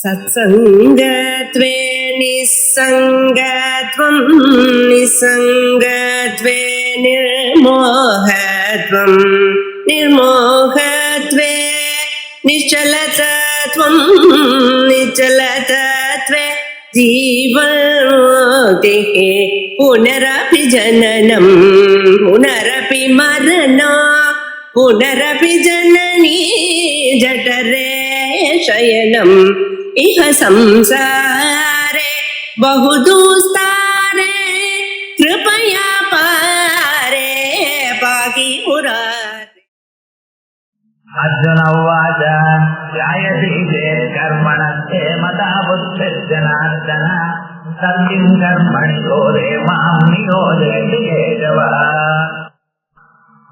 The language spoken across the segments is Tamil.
सत्सङ्गत्वे निस्सङ्गत्वं निस्सङ्गत्वे निर्मोहत्वं निर्मोहत्वे निश्चलतत्वं निश्चलतत्वे जीवन्मुक्तिः पुनरपि जननं पुनरपि मरणं पुनरपि जननी जठरे शयनम् इह संसारे बहुदुस्तारे कृपया पारे पाहि मुरारे। अर्जुन उवाच ध्यायति चेत् कर्मणस्ते मता बुद्धिर्जनार्दन सत्यं कर्मणि घोरे मां नियोजयति केशव.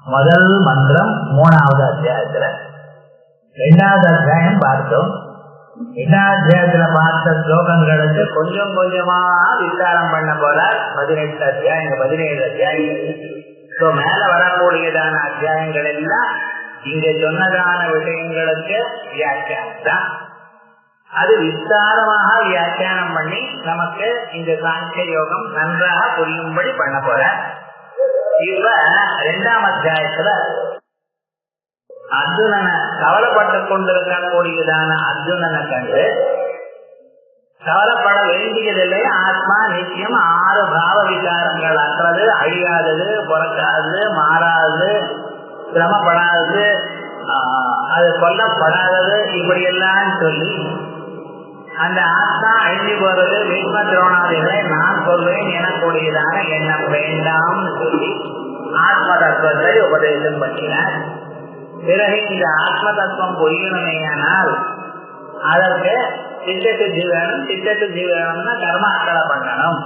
முதல் மந்திரம் 3வது அத்தியாயத்துல, 2வது அத்தியாயம் பார்த்தோம். 2வது அத்தியாயத்துல பார்த்த ஸ்லோகங்களுக்கு கொஞ்சம் கொஞ்சமா விசாரம் பண்ண போல 18 அத்தியாயங்கள் 17 அத்தியாயங்கள். மேல வரக்கூடியதான அத்தியாயங்கள் எல்லாம் இங்க சொன்னதான விஷயங்களுக்கு வியாக்கியானம் தான். அது விஸ்தாரமாக வியாக்கியானம் பண்ணி நமக்கு இந்த சாங்கிய யோகம் நன்றாக புரியும்படி பண்ண போற. இப்ப 2ஆம் அத்தியாயத்துல அர்ஜுனனை கவலைப்பட்டு கொண்டிருக்கக்கூடியதான அர்ஜுனனை கண்டு கவலைப்பட வேண்டியதில்லை. ஆத்மா நிச்சயம் 6 பாவ விகாரங்கள் அற்றது, அழியாதது, பிறக்காதது, மாறாதது, சிரமப்படாதது, அது கொல்லப்படாதது, இப்படி எல்லாம் சொல்லி அந்த ஆத்மா அழிஞ்சு போறது பீஷ்ம துரோணாதிகளை நான் சொல்வேன் எனக்கூடியதான எண்ணம் வேண்டாம்னு சொல்லி ஆத்ம தத்துவத்தை உபதேசம் பண்ணினார். பிறகு இந்த ஆத்ம தத்துவம் புரியணுமேயானால் அதற்கு சித்தத்து ஜீவனம்னா கர்மாக்களை பண்ணணும்.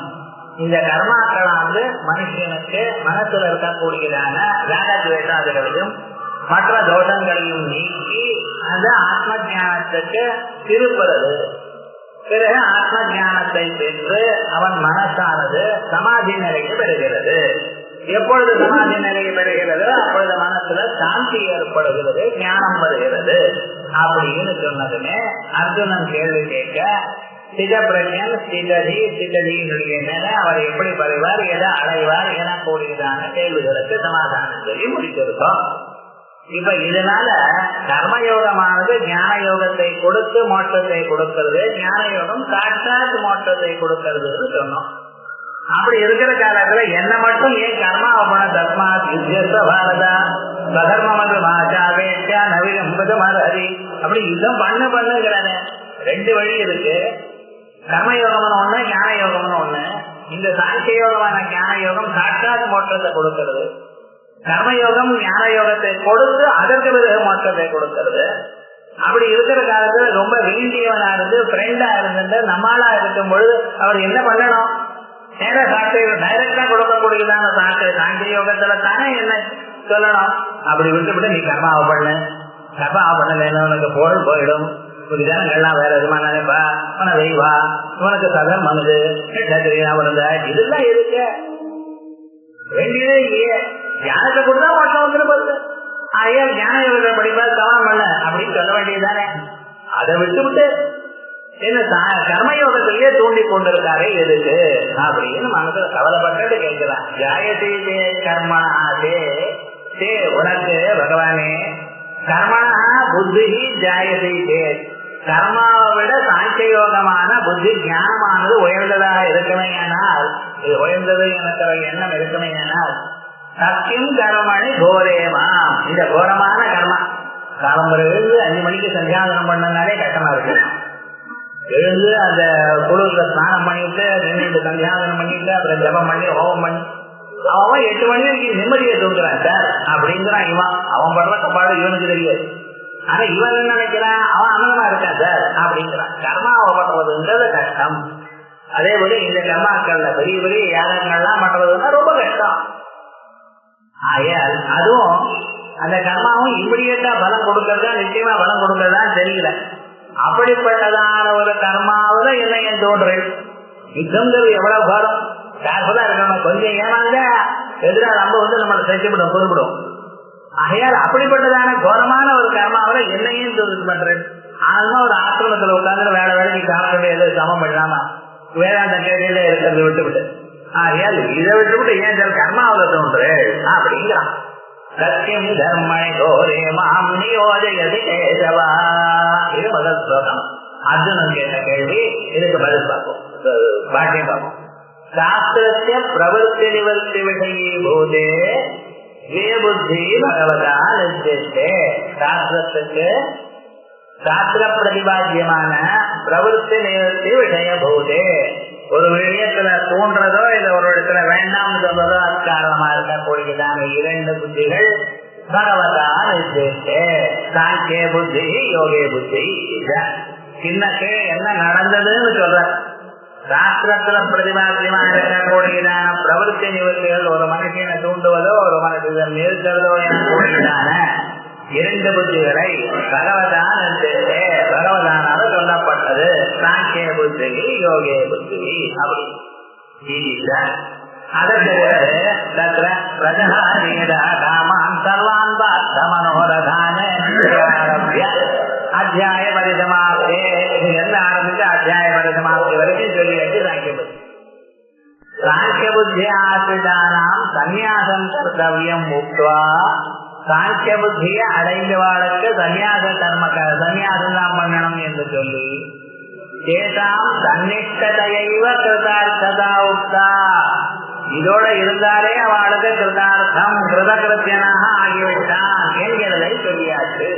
இந்த கர்மாக்களை மனுஷனுக்கு மனசுல இருக்கக்கூடியதான ராகத்வேஷாதிகளையும் மற்ற தோஷங்களையும் நீக்கி அந்த ஆத்ம ஞானத்துக்கு திருப்புறது. பிறகு ஆத்ம ஞானத்தை பெற்று அவன் மனசானது சமாதி நிலைக்கு பெறுகிறது. எப்பொழுது சமாதி நிலையை பெறுகிறது அப்பொழுது மனசுல சாந்தி ஏற்படுகிறது, ஞானம் வருகிறது. அப்படின்னு சொன்னதுமே அர்ஜுனன் கேள்வி கேட்க சிதப்பிரஜன் சிததியினுடைய மேல அவர் எப்படி பெறுவார், எதை அடைவார் எனக்கூடியதான கேள்விகளுக்கு சமாதானம் சொல்லி முடித்திருக்கோம். இப்ப இதனால கர்மயோகமானது ஞான யோகத்தை கொடுத்து மோட்சத்தை கொடுக்கிறது, ஞான யோகம் சாட்சாத் மோட்சத்தை கொடுக்கிறதுன்னு சொன்னோம். அப்படி இருக்கிற காலத்துல என்ன மட்டும் ஏன் கர்மாவபண தஸ்மாத் யுத்தியஸ்வ பாரதா ஸ்வதர்மமது மாச்சாவேட்சா நவீனம்பது மரஹரி அப்படி யுத்தம் பண்ணுங்கிறானே. 2 வழி இருக்கு. கர்மயோகம்னு ஒண்ணு, ஞான யோகம்னு ஒண்ணு. இந்த சாங்கிய யோகமான ஞான யோகம் சாட்சாத் மோட்சத்தை கொடுக்கிறது. கர்மயோகம் ஞான யோகத்தை கொடுத்து அதற்கு பிறகு மோட்சத்தை கொடுக்கிறது. அப்படி இருக்கிற காலத்துல ரொம்ப வேண்டியவனா இருந்து ஃப்ரெண்டா இருந்து நம்மளா இருக்கும் பொழுது அவர் என்ன பண்ணணும்? நேர சாட்சியை டைரக்டா கொடுக்கக்கூடியதான சாங்கிய யோகத்துல தானே என்ன சொல்லணும்? அப்படி விட்டுவிட்டு நீ கர்மாவை பண்ணல உனக்கு பொருள் போயிடும், ஜனங்கள்லாம் வேற விதமா நினைப்பா, உன வெய்வா, உனக்கு சதம் மனது இதெல்லாம் இருக்க வேண்டியதே இல்லையே. ஞானத்தை கொடுத்தா மோட்சம் வந்துருப்பது. ஐயா ஞான யோகத்தை படிப்பா சவால் பண்ண அப்படின்னு சொல்ல வேண்டியதுதானே. அதை விட்டு என்ன கர்மயோகத்திலேயே தூண்டி கொண்டிருக்காரே எதுக்கு அப்படின்னு மனசுல கவலைப்பட்டு கேட்கிறான். ஜாயதே கர்மணாதே தே உனக்கு பகவானே கர்மணா புத்தி ஜாயதே தே கர்மாவை விட சாங்கிய யோகமான புத்தி ஞானமானது உயர்ந்ததாக இருக்கணுமேயானால், இது உயர்ந்தது எனக்கு எண்ணம் இருக்கணுமேயானால் சத்தியம் கர்மணி கோரேமா இந்த கோரமான கர்மா காலம்பரை எழுந்து 5 மணிக்கு சந்தியாதனம் பண்ணனாலே கஷ்டமா இருக்கு. எழுந்து அந்த குழுல ஸ்நானம் பண்ணிட்டு நின்று சந்தியாதனம் பண்ணிட்டு அப்புறம் ஜபம் பண்ணி ஹோமம் பண்ணி அவன் 8 மணிக்கு நிம்மதியை தூக்குறான் சார் அப்படிங்கிறான். அவன் படுற கப்பாடு இவனுக்கு தெரியாது. ஆனா இவன் என்ன நினைக்கிறான், அவன் அமிர்தமா இருக்கான் சார் அப்படிங்கிறான். கர்மாவை பண்றதுன்றது கஷ்டம். அதே போல இந்த கர்மாக்கள்ல பெரிய பெரிய யாகங்கள்லாம் பண்றதுன்னா ரொம்ப கஷ்டம். ஆயால் அதுவும் அந்த கர்மாவும் இமிடியேட்டா பலம் கொடுக்கறதா நிச்சயமா பலம் கொடுக்கறதா தெரியல. அப்படிப்பட்டதான ஒரு கர்மாவில என்ன என் தோன்றேன் யுத்தங்கிறது எவ்வளவு பாரம் கேர்ஃபுல்லா இருக்கணும். கொஞ்சம் ஏமாந்த எதிராக நம்ம நம்மளை செஞ்சுவிடும் பொறுப்பிடும். ஆகையால் அப்படிப்பட்டதான கோரமான ஒரு கர்மாவில என்னையும் பண்றேன். ஆனாலும் ஒரு ஆசிரமத்துல உட்கார்ந்து வேலை வேலைக்கு சாப்பிட்டு ஏதோ சமம் பண்ணலாமா? வேதாந்த கேள்வியில இருக்கிறத விட்டுவிட்டு இதை விட்டுவிட்டு ஏன் சார் கர்மாவில தோன்று அப்படிங்கிறான். சத்தியம் தர்மணி கோரே மாம் நியோஜயதி கேசவா. இது முதல் ஸ்லோகம். அர்ஜுனன் கேட்ட கேள்வி. இதுக்கு பதில் பார்ப்போம், பாட்டியம் பார்ப்போம். சாஸ்திரத்திய பிரவருத்தி நிவர்த்தி விஷயீ பூதே வே புத்தி பகவதா நிர்திஷ்டே. சாஸ்திரத்துக்கு சாஸ்திர பிரதிபாத்தியமான பிரவருத்தி நிவர்த்தி விஷய பூதே, ஒரு விஷயத்துல தோன்றதோ இல்ல ஒரு இடத்துல வேண்டாம் சொல்றதோ அது காரணமா இருக்கக்கூடியதான இரண்டு புத்திகள் பகவதா நிர்திஷ்டே. சாங்கிய புத்தி யோகே புத்தி. சின்னக்கே என்ன நடந்ததுன்னு சொல்ற சாஸ்திரத்துல பிரதிபாத்தியமா இருக்கக்கூடியதான பிரவருத்தி நிவர்த்திகள் ஒரு மனுஷனை தூண்டுவதோ ஒரு மனுஷன் நிறுத்துறதோ எனக்கூடியதான இரண்டு புத்திகளை பகவதான் நிர்திஷ்டே, பகவதானால சொல்லப்பட்டது. சாங்கிய புத்தி யோகே புத்தி அப்படி. அதற்கு தத்ர பிரஜாரீட காமான் சர்வான் பார்த்த மனோரதான அத்தியாய பரிசமாப்தே. என்ன ஆரம்பிச்சு அத்தியாய பரிசமாப்தி வரைக்கும் சொல்லியாச்சு சாங்கிய புத்தி. சாங்கிய புத்தி ஆசிரிதானாம் சந்நியாசம் கர்த்தவியம் முக்வா. சாங்கிய புத்தியை அடைந்தவாளுக்கு சன்னியாச கர்ம சன்னியாசம் தான் பண்ணணும் என்று சொல்லி சேதாம் சன்னிஷ்டதையைவ கிருதார்த்ததா உக்தா. இதோட இருந்தாலே அவளுக்கு கிருதார்த்தம் கிருதகிருத்தியனாக ஆகிவிட்டான் என்கிறதை சொல்லியாச்சு.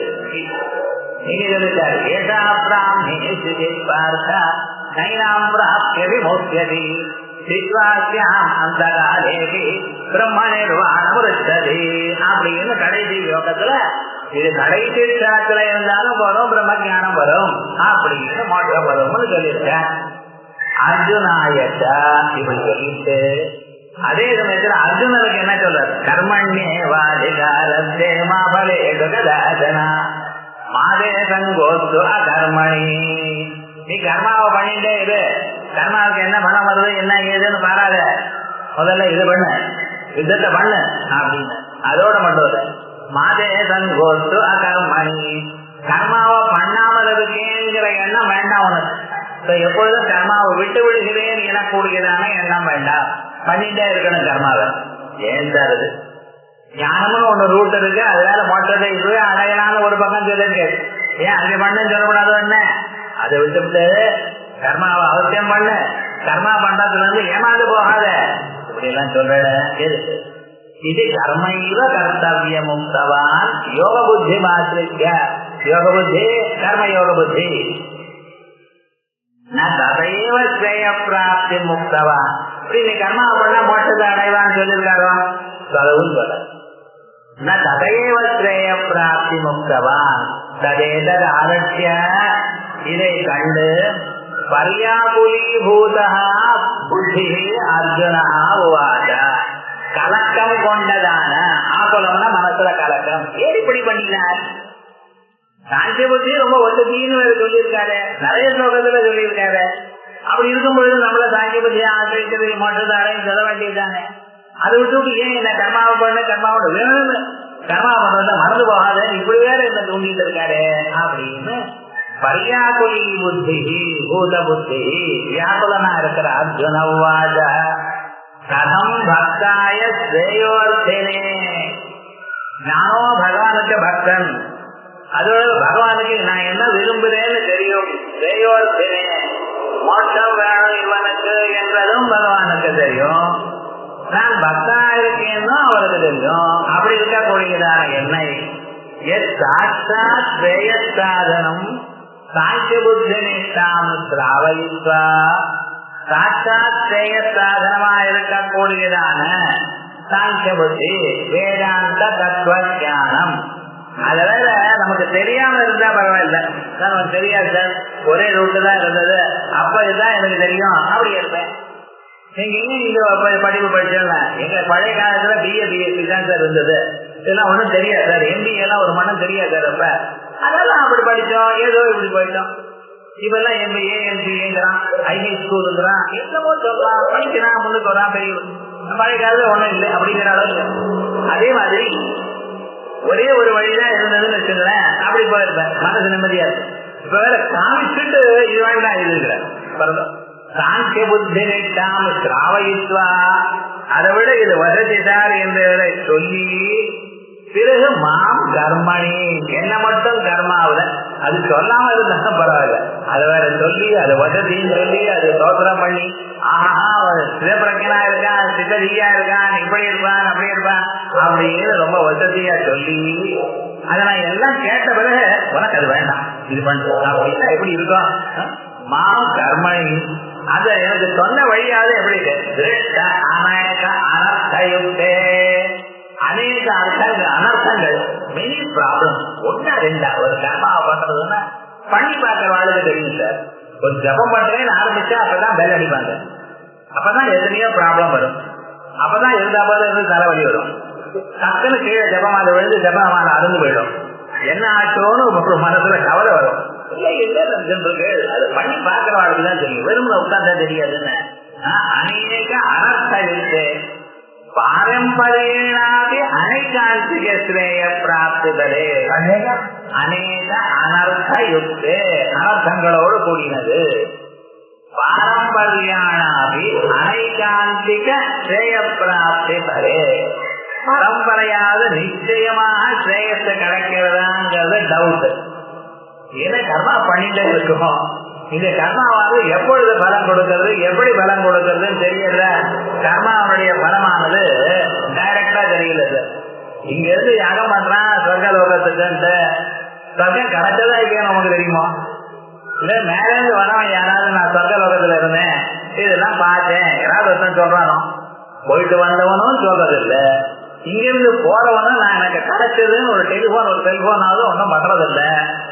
நீங்க சொல்லிட்டாரு ஏதா பிராமி பார்த்த நைனாம் பிராப்திய விமோக்யதி சித்வாஸ்யாம் அந்தகாலேகி பிரம்ம நிர்வாணம் இருந்தது அப்படின்னு கடைசி யோகத்துல இது கடைசி சாத்துல இருந்தாலும் வரும், பிரம்ம ஞானம் வரும் அப்படின்னு மோட்சம் வரும்னு சொல்லியிருக்கேன். அர்ஜுனாயச்சா இப்படி சொல்லிட்டு அதே சமயத்துல அர்ஜுனனுக்கு என்ன சொல்றாரு? கர்மண்யே வாதிகாரத்தே மாபலே கதாசனா மாதே சங்கோத்து அகர்மணி. நீ கர்மாவை பண்ணிட்டே இரு, கர்மாவுக்கு என்ன பணம் வருது என்ன ஏதுன்னு பாராத, முதல்ல இது பண்ணு, யுத்தத்தை பண்ணு அப்படின்னு. அதோட மட்டும் இல்லை, மாதே சங்கோத்து அகர்மணி. கர்மாவை பண்ணாமல் இருக்கேங்கிற எண்ணம் வேண்டாம் உனக்கு. எப்பொழுதும் கர்மாவை விட்டு விடுகிறேன் எனக்கூடியதான எண்ணம் வேண்டாம், பண்ணிட்டே இருக்கணும் கர்மாவை. ஏன் தருது ஞானம்னு ஒண்ணு ரூட் இருக்கு, அதனால மோட்டத்தை இதுவே அடையலான்னு ஒரு பக்கம் சொல்லிருக்கு. ஏன் அங்கே பண்ணுன்னு சொல்லக்கூடாது? என்ன அதை விட்டுவிட்டு கர்மாவை அவசியம் பண்ணு, கர்மா பண்றதுல இருந்து ஏமாந்து போகாத இப்படி எல்லாம் சொல்ற. இது கர்மைவ கர்த்தவிய முக்தவான் யோக புத்தி மாத்திரிக்க. யோக புத்தி கர்ம யோக புத்தி ததைவ ஸ்ரேய பிராப்தி முக்தவான். இப்படி நீ கர்மா பண்ணா மோட்சத்தை அடைவான்னு சொல்லியிருக்காரோ அதுவும் சொல்ல. ததைவ ஸ்ரேய பிராப்தி முக்தவான் ததேதத் ஆரட்சிய. இதை கண்டு பர்யாகுலீபூதா புத்தி அர்ஜுனா உவாச. கலக்கம் கொண்டதான ஆகுலம்னா மனசுல கலக்கம். ஏன் இப்படி பண்ணினார்? சாங்கிய புத்தி ரொம்ப ஒத்துன்னு சொல்லியிருக்காரு, நிறைய ஸ்லோகத்துல சொல்லியிருக்காரு. அப்படி இருக்கும்பொழுது நம்மள சாங்கிய புத்தியை ஆசிரியத்தை மோட்டத்தை அடையும் சொல்ல வேண்டியதுதானே. அதை விட்டு ஏன் என்ன கர்மாவை பண்ண கர்மாவோட வேணும்னு கர்மா பண்றத மறந்து போகாத இப்படி வேற என்ன தூண்டிட்டு இருக்காரு அப்படின்னு பர்யாகுலி புத்தி பூத புத்தி வியாக்குலனா இருக்கிற அர்ஜுனவாத கதம் பக்தாய ஸ்ரேயோர்த்தனே. நானோ பகவானுக்கு பக்தன், அதோட பகவானுக்கு நான் என்ன விரும்புறேன்னு தெரியும். ஸ்ரேயோர்த்தனே மோட்சம் வேணும் இவனுக்கு என்றதும் பகவானுக்கு தெரியும். நான் பக்தா இருக்கேன்னு அவருக்கு தெரியும். அப்படி இருக்கக்கூடியதான என்னை சாட்சாத் ஸ்ரேயசாதனம் சாங்கிய புத்தி நிஷ்டாம் திராவயித்வா. சாட்சாத் ஸ்ரேயசாதனமா இருக்கக்கூடியதான சாங்கிய புத்தி வேதாந்த தத்துவ ஞானம். அதனால நமக்கு தெரியாம இருந்தா பரவாயில்ல, நமக்கு தெரியாது சார், ஒரே ரூட்டு தான் இருந்தது, அப்ப இதுதான் எனக்கு தெரியும் அப்படி இருப்பேன். நீங்க இங்க படிப்பு படிச்சா எங்க பழைய காலத்துல பிஎஸ்சி தான் சார் இருந்தது, இதெல்லாம் ஒண்ணும் தெரியாது சார், எம்பிஏ எல்லாம் ஒரு மனம் தெரியாது சார். அப்ப அதெல்லாம் அப்படி படிச்சோம், ஏதோ இப்படி போயிட்டோம். இப்பெல்லாம் எம்பிஏ எம்பிஏங்கிறான், ஐடி ஸ்கூலுங்கிறான், என்னமோ சொல்றான், படிக்கிறான், முன்னுக்கு வரான். பெரிய பழைய காலத்துல ஒண்ணும் இல்லை அப்படிங்கிற அளவுக்கு. அதே மாதிரி ஒரே ஒரு வழிதான் இருந்ததுன்னு வச்சுங்களேன், அப்படி போயிருப்பேன், மனசு நிம்மதியா இருக்கு. இப்ப வேற காமிச்சுட்டு இது வேண்டாம் இது இருக்கிற சாங்கிய புத்தி நிட்டாம சிராவயித்வா, அதை விட இது வசதிதார் என்று சொல்லி பிறகு மாம் கர்மணி, என்ன மட்டும் கர்மாவில அது சொல்லாம இருந்தாலும் பரவாயில்ல, அதை வேற சொல்லி அது வசதின்னு சொல்லி அது தோத்திரம் பண்ணி ஆஹா சிவபிரக்கனா இருக்கான், சித்ததியா இருக்கான், இப்படி இருப்பான் அப்படி இருப்பான் அப்படின்னு ரொம்ப வசதியா சொல்லி அதை நான் எல்லாம் கேட்ட பிறகு உனக்கு அது வேண்டாம் இது பண்றோம் அப்படின்னா எப்படி இருக்கும்? மாம் கர்மணி, அத எனக்கு சொன்ன வழியாவது எப்படி அநேக அனர்த்தயுக்தே, அநேக அர்த்தங்கள் அனர்த்தங்கள் மெனி ப்ராப்ளம் ஒன்னா ரெண்டா ஒரு கர்மாவை பண்றதுன்னா பண்ணி பார்க்கிற வாழ்க்கை தெரியும் சார். ஒரு ஜபம் பண்றேன்னு ஆரம்பிச்சா அப்பதான் பெல் அடிப்பாங்க, அப்பதான் எத்தனையோ ப்ராப்ளம் வரும், அப்பதான் இருந்தா போது இருந்து தலைவலி வரும், டக்குன்னு கீழே ஜபமால விழுந்து ஜபமால அருந்து போயிடும், என்ன ஆச்சோன்னு ஒரு மனசுல கவலை வரும். அது பண்ணி பார்க்கிற வாழ்க்கைதான் தெரியும், வெறும் உட்கார்ந்தா தெரியாதுன்னு. அநேக அனர்த்தயுக்தே பாரம்பரியனாகி அனைகாந்திக ஸ்ரேய பிராப்திதரே, அநேக அனர்த்தயுக்தே அனர்த்தங்களோடு கூடினது. பாரம்பரியானாகி அனைகாந்திக ஸ்ரேய பிராப்திதரே, பரம்பரையாவது நிச்சயமாக ஸ்ரேயத்தை கிடைக்கிறதாங்கிறது டவுட். ஏன்னா கர்மா பண்ணிட்டே இருக்கும், இந்த கர்மாவாவது எப்பொழுது பலம் கொடுக்கிறது எப்படி பலம் கொடுக்கறதுன்னு தெரியல. கர்மாவுடைய பலமானது டைரக்டா தெரியல சார். இங்க இருந்து யாகம் பண்றான் சொர்க்கலோகத்துக்கு, சொர்க்கம் கிடைச்சதா இல்லையா நமக்கு தெரியுமா? இல்ல மேல இருந்து வரவன் யாராவது நான் சொர்க்கலோகத்துல இருந்தேன் இதெல்லாம் பார்த்தேன் யாராவது ஒருத்தன் சொல்றானோ, போயிட்டு வந்தவனும் சொல்றது இல்ல, இங்கிருந்து போறவனும் நான் எனக்கு கிடைச்சதுன்னு ஒரு டெலிபோன் ஒரு செல்போனாவது ஒன்றும் பண்றது இல்ல,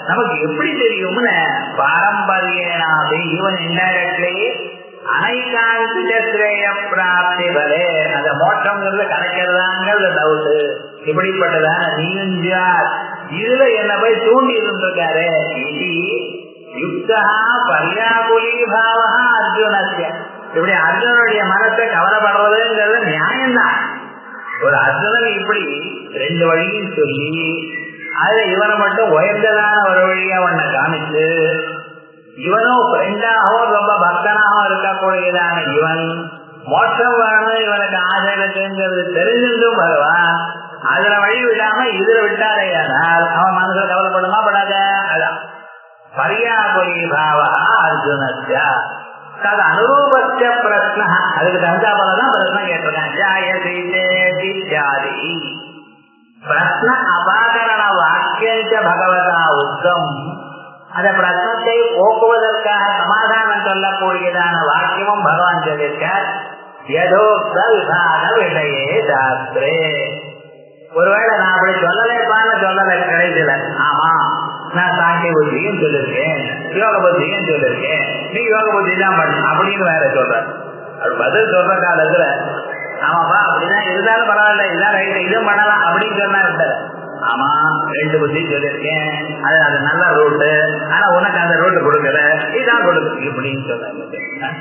நமக்கு எப்படி தெரியும்னு பாரம்பரியனாவே இவன் இன்டைரக்ட்லி அனைகாந்திக ஸ்ரேய பிராப்தி வலே, அந்த மோட்சம்ங்கிறது கிடைக்கிறதாங்கிறது டவுட்டு. இப்படிப்பட்டதான நீஞ்சார் இதுல என்ன போய் தூண்டி இருந்திருக்காரு. இது யுக்தா பர்யாகுலி பாவா அர்ஜுனஸ்ய, இப்படி அர்ஜுனுடைய மனத்தை கவலைப்படுறதுங்கிறது நியாயம்தான். ஒரு அர்ஜுனன் இப்படி ரெண்டு வழியும் சொல்லி அதுல இவனை மட்டும் உயர்ந்ததான ஒரு வழியா அவனை காமிச்சு, இவனும் ஃப்ரெண்டாகவும் ரொம்ப பக்தனாகவும் இருக்கக்கூடியதான இவன் மோட்சம் வேணும் இவனுக்கு ஆசை இருக்குங்கிறது தெரிஞ்சிருந்தும் வருவான், அதுல வழி விடாம இதுல விட்டாரே ஆனால் அவன் மனசுல கவலைப்படுமா படாத. அதான் பர்யாகுலி பாவா அர்ஜுனஸ்யா தது அனுரூபஸ்ய பிரஸ்ன, அதுக்கு தகுந்தாபோலதான் பிரச்சனை கேட்டிருக்கான். ஜாயதி ஜேதி பிரஸ்ன அபாகரண வாக்கியஞ்ச பகவதா உத்தம், அந்த பிரச்சனத்தை போக்குவதற்காக சமாதானம் சொல்லக்கூடியதான வாக்கியமும் பகவான் சொல்லியிருக்கார். யதோக்த விபாக விடையே சாஸ்திரே, ஒருவேளை நான் அப்படி சொல்லலைப்பான்னு சொல்லலை கிடைச்சல, ஆமா நான் சாங்கிய புத்தியும் சொல்லிருக்கேன் யோக புத்தியும் சொல்லிருக்கேன், நீ யோக புத்தி தான் பண்ண அப்படின்னு வேற சொல்ற. அது பதில் சொல்ற காலத்துல ஆமாப்பா அப்படிதான் இருந்தாலும் பரவாயில்ல இதான் ரைட்டு இதுவும் பண்ணலாம் அப்படின்னு சொன்னா விட்டாரு. ஆமா ரெண்டு புத்தி சொல்லியிருக்கேன், அது நல்ல ரூட்டு, ஆனா உனக்கு அந்த ரூட்டு கொடுக்கல இதான் கொடுக்கு இப்படின்னு சொன்னாங்க.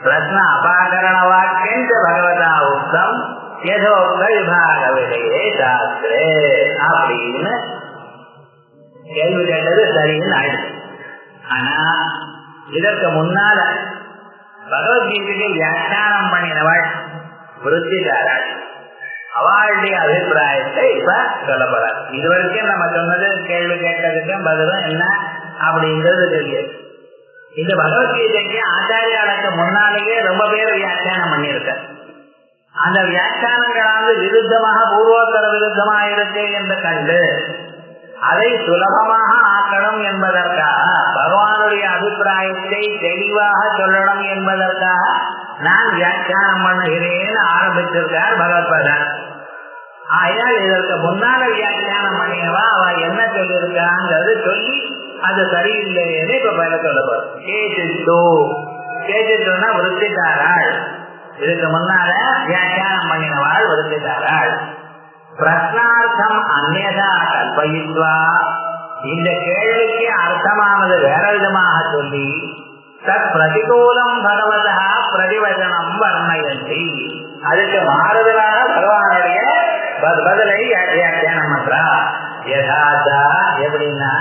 பிரஸ்ன அபாகரண வாக்கியஞ்ச பகவதா உத்தம் யதோக்த விபாக விடையே சாஸ்திரே அப்படின்னு கேள்வி கேட்டது சரின்னு ஆயிடுச்சு. ஆனா இதற்கு முன்னால பகவத்கீதைக்கு வியாக்கியானம் பண்ணினவள் விருத்திகாராள், அவளுடைய அபிப்பிராயத்தை இப்ப சொல்லப்படுறாரு. இதுவரைக்கும் நம்ம சொன்னது கேள்வி கேட்டதுக்கும் பதிலும் என்ன அப்படிங்கிறது தெரியாது. இந்த பகவத்கீதைக்கு ஆச்சாரியாளுக்கு முன்னாலேயே ரொம்ப பேர் வியாக்கியானம் பண்ணியிருக்க, அந்த வியாக்கியானங்களானது விருத்தமாக பூர்வோத்தர விருத்தமாக இருக்கு என்று கண்டு அதை சுலபமாக ஆக்கணும் என்பதற்காக பகவானுடைய அபிப்பிராயத்தை தெளிவாக சொல்லணும் என்பதற்காக நான் வியாக்கியானம் பண்ணுகிறேன் ஆரம்பிச்சிருக்கார் பகவத்பாதர். ஆயால் இதற்கு முன்னால வியாக்கியானம் பண்ணியவா அவ என்ன சொல்லியிருக்காங்கிறது சொல்லி அது சரியில்லைன்னு இப்ப பயில சொல்லப்போம். கேட்டுன்னா விருத்திதாராள், இதுக்கு முன்னால வியாக்கியானம் பண்ணினவாள் விருத்திதாராள். பிரஸ்னார்த்தம் அந்நதா கல்பயித்வா, இந்த கேள்விக்கு அர்த்தமானது வேற விதமாக சொல்லி தத் பிரதிகூலம் பகவதா பிரதிவச்சனம் வர்ணயந்தி, அதுக்கு மாறுதலாக பகவானுடைய பதிலை வியாக்கியானம் பண்றா. யதாதா எப்படின்னா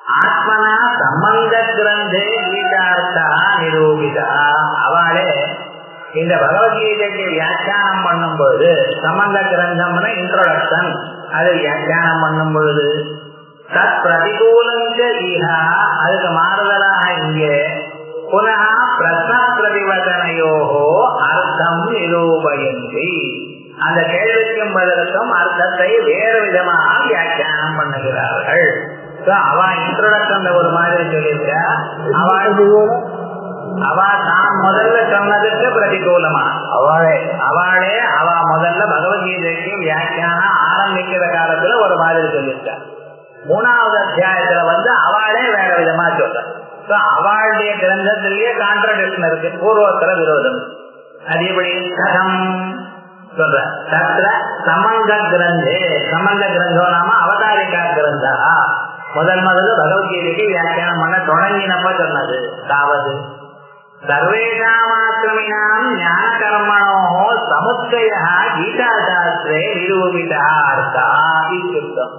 ஆத்மனா சம்பந்த கிரந்தே கீதார்த்தா நிரூபிதா. அவளே இந்த பகவத்கீதைக்கு வியாக்கியானம் பண்ணும் பொழுது, சம்பந்த கிரந்தம்னு இன்ட்ரோடக்ஷன், அது வியாக்கியானம் பண்ணும் பொழுது தத் பிரதிகூலஞ்ச ஈஹா, அதுக்கு மாறுதலாக இங்கே புனः பிரஸ்ன பிரதிவதனையோகோ அர்த்தம் நிரூபயந்தி, அந்த கேள்விக்கும் பதிலுக்கும் அர்த்தத்தை வேறு விதமாக வியாக்கியானம் பண்ணுகிறார்கள். அவ இன்ட்ரோடக்ஷன் ஒரு மாதிரி சொல்லியிருக்கா. அவ தான் முதல்ல சொன்னதுக்கு பிரதிகூலமா அவளே அவ முதல்ல பகவத்கீதைக்கு வியாக்கியானம் ஆரம்பிக்கிற காலத்துல ஒரு மாதிரி சொல்லியிருக்கா. 3வது அத்தியாயத்துல அவளே வேற விதமா சொல்ற. அவளுடைய கிரந்தத்திலேயே கான்ட்ரடிக்ஷன் இருக்கு, பூர்வோத்தர விரோதம். அது எப்படி கதம் சொல்ற தத்ர சம்பந்த கிரந்தே, சம்பந்த கிரந்தம் நாம அவதாரிகா கிரந்தா, முதல்ல பகவத்கீதைக்கு வியாக்கியானம் பண்ண தொடங்கினப்ப சொன்னது. அதாவது சர்வேஷாமாக்கிரமிணாம் ஞான கர்மணோ சமுச்சய கீதாசாஸ்திரே நிரூபிதா அர்த்தா இத்யுக்தம்.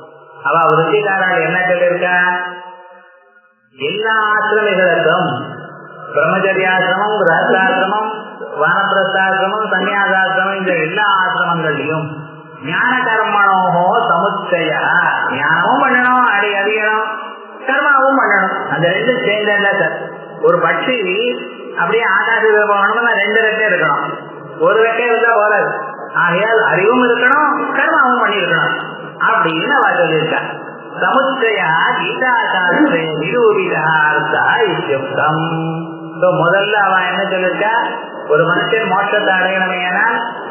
அவ விருத்திகாரால் என்ன சொல்லியிருக்கா? எல்லா ஆசிரமிகளுக்கும், பிரம்மச்சரியாசிரமம், கிரகஸ்தாசிரமம், வானப்பிரஸ்தாசிரமம், சன்னியாசாசிரமம், இந்த எல்லா ஆசிரமங்களையும் ஞான கர்மணோ சமுச்சய, ஞானமும் பண்ணணும், அறியணும், கர்மாவும் பண்ணணும். அந்த ரெண்டு சேர்ந்தா சார். ஒரு பட்சி அப்படியே ஆகாசத்துல போகணும்னா 2 ரெக்கை இருக்கணும், ஒரு ரெக்கை இருந்தா போறாது. ஆகையால் அறிவும் இருக்கணும், கர்மாவும் பண்ணிருக்கணும் அப்படின்னு அவ சொல்லியிருக்கா. சமுச்சயா கீதாசாஸ்திரே நிரூபிதா அர்த்தா இத்யுக்தம். முதல்ல அவ என்ன சொல்லிருக்கா? ஒரு மனுஷன் மோட்சத்தை அடையணுமே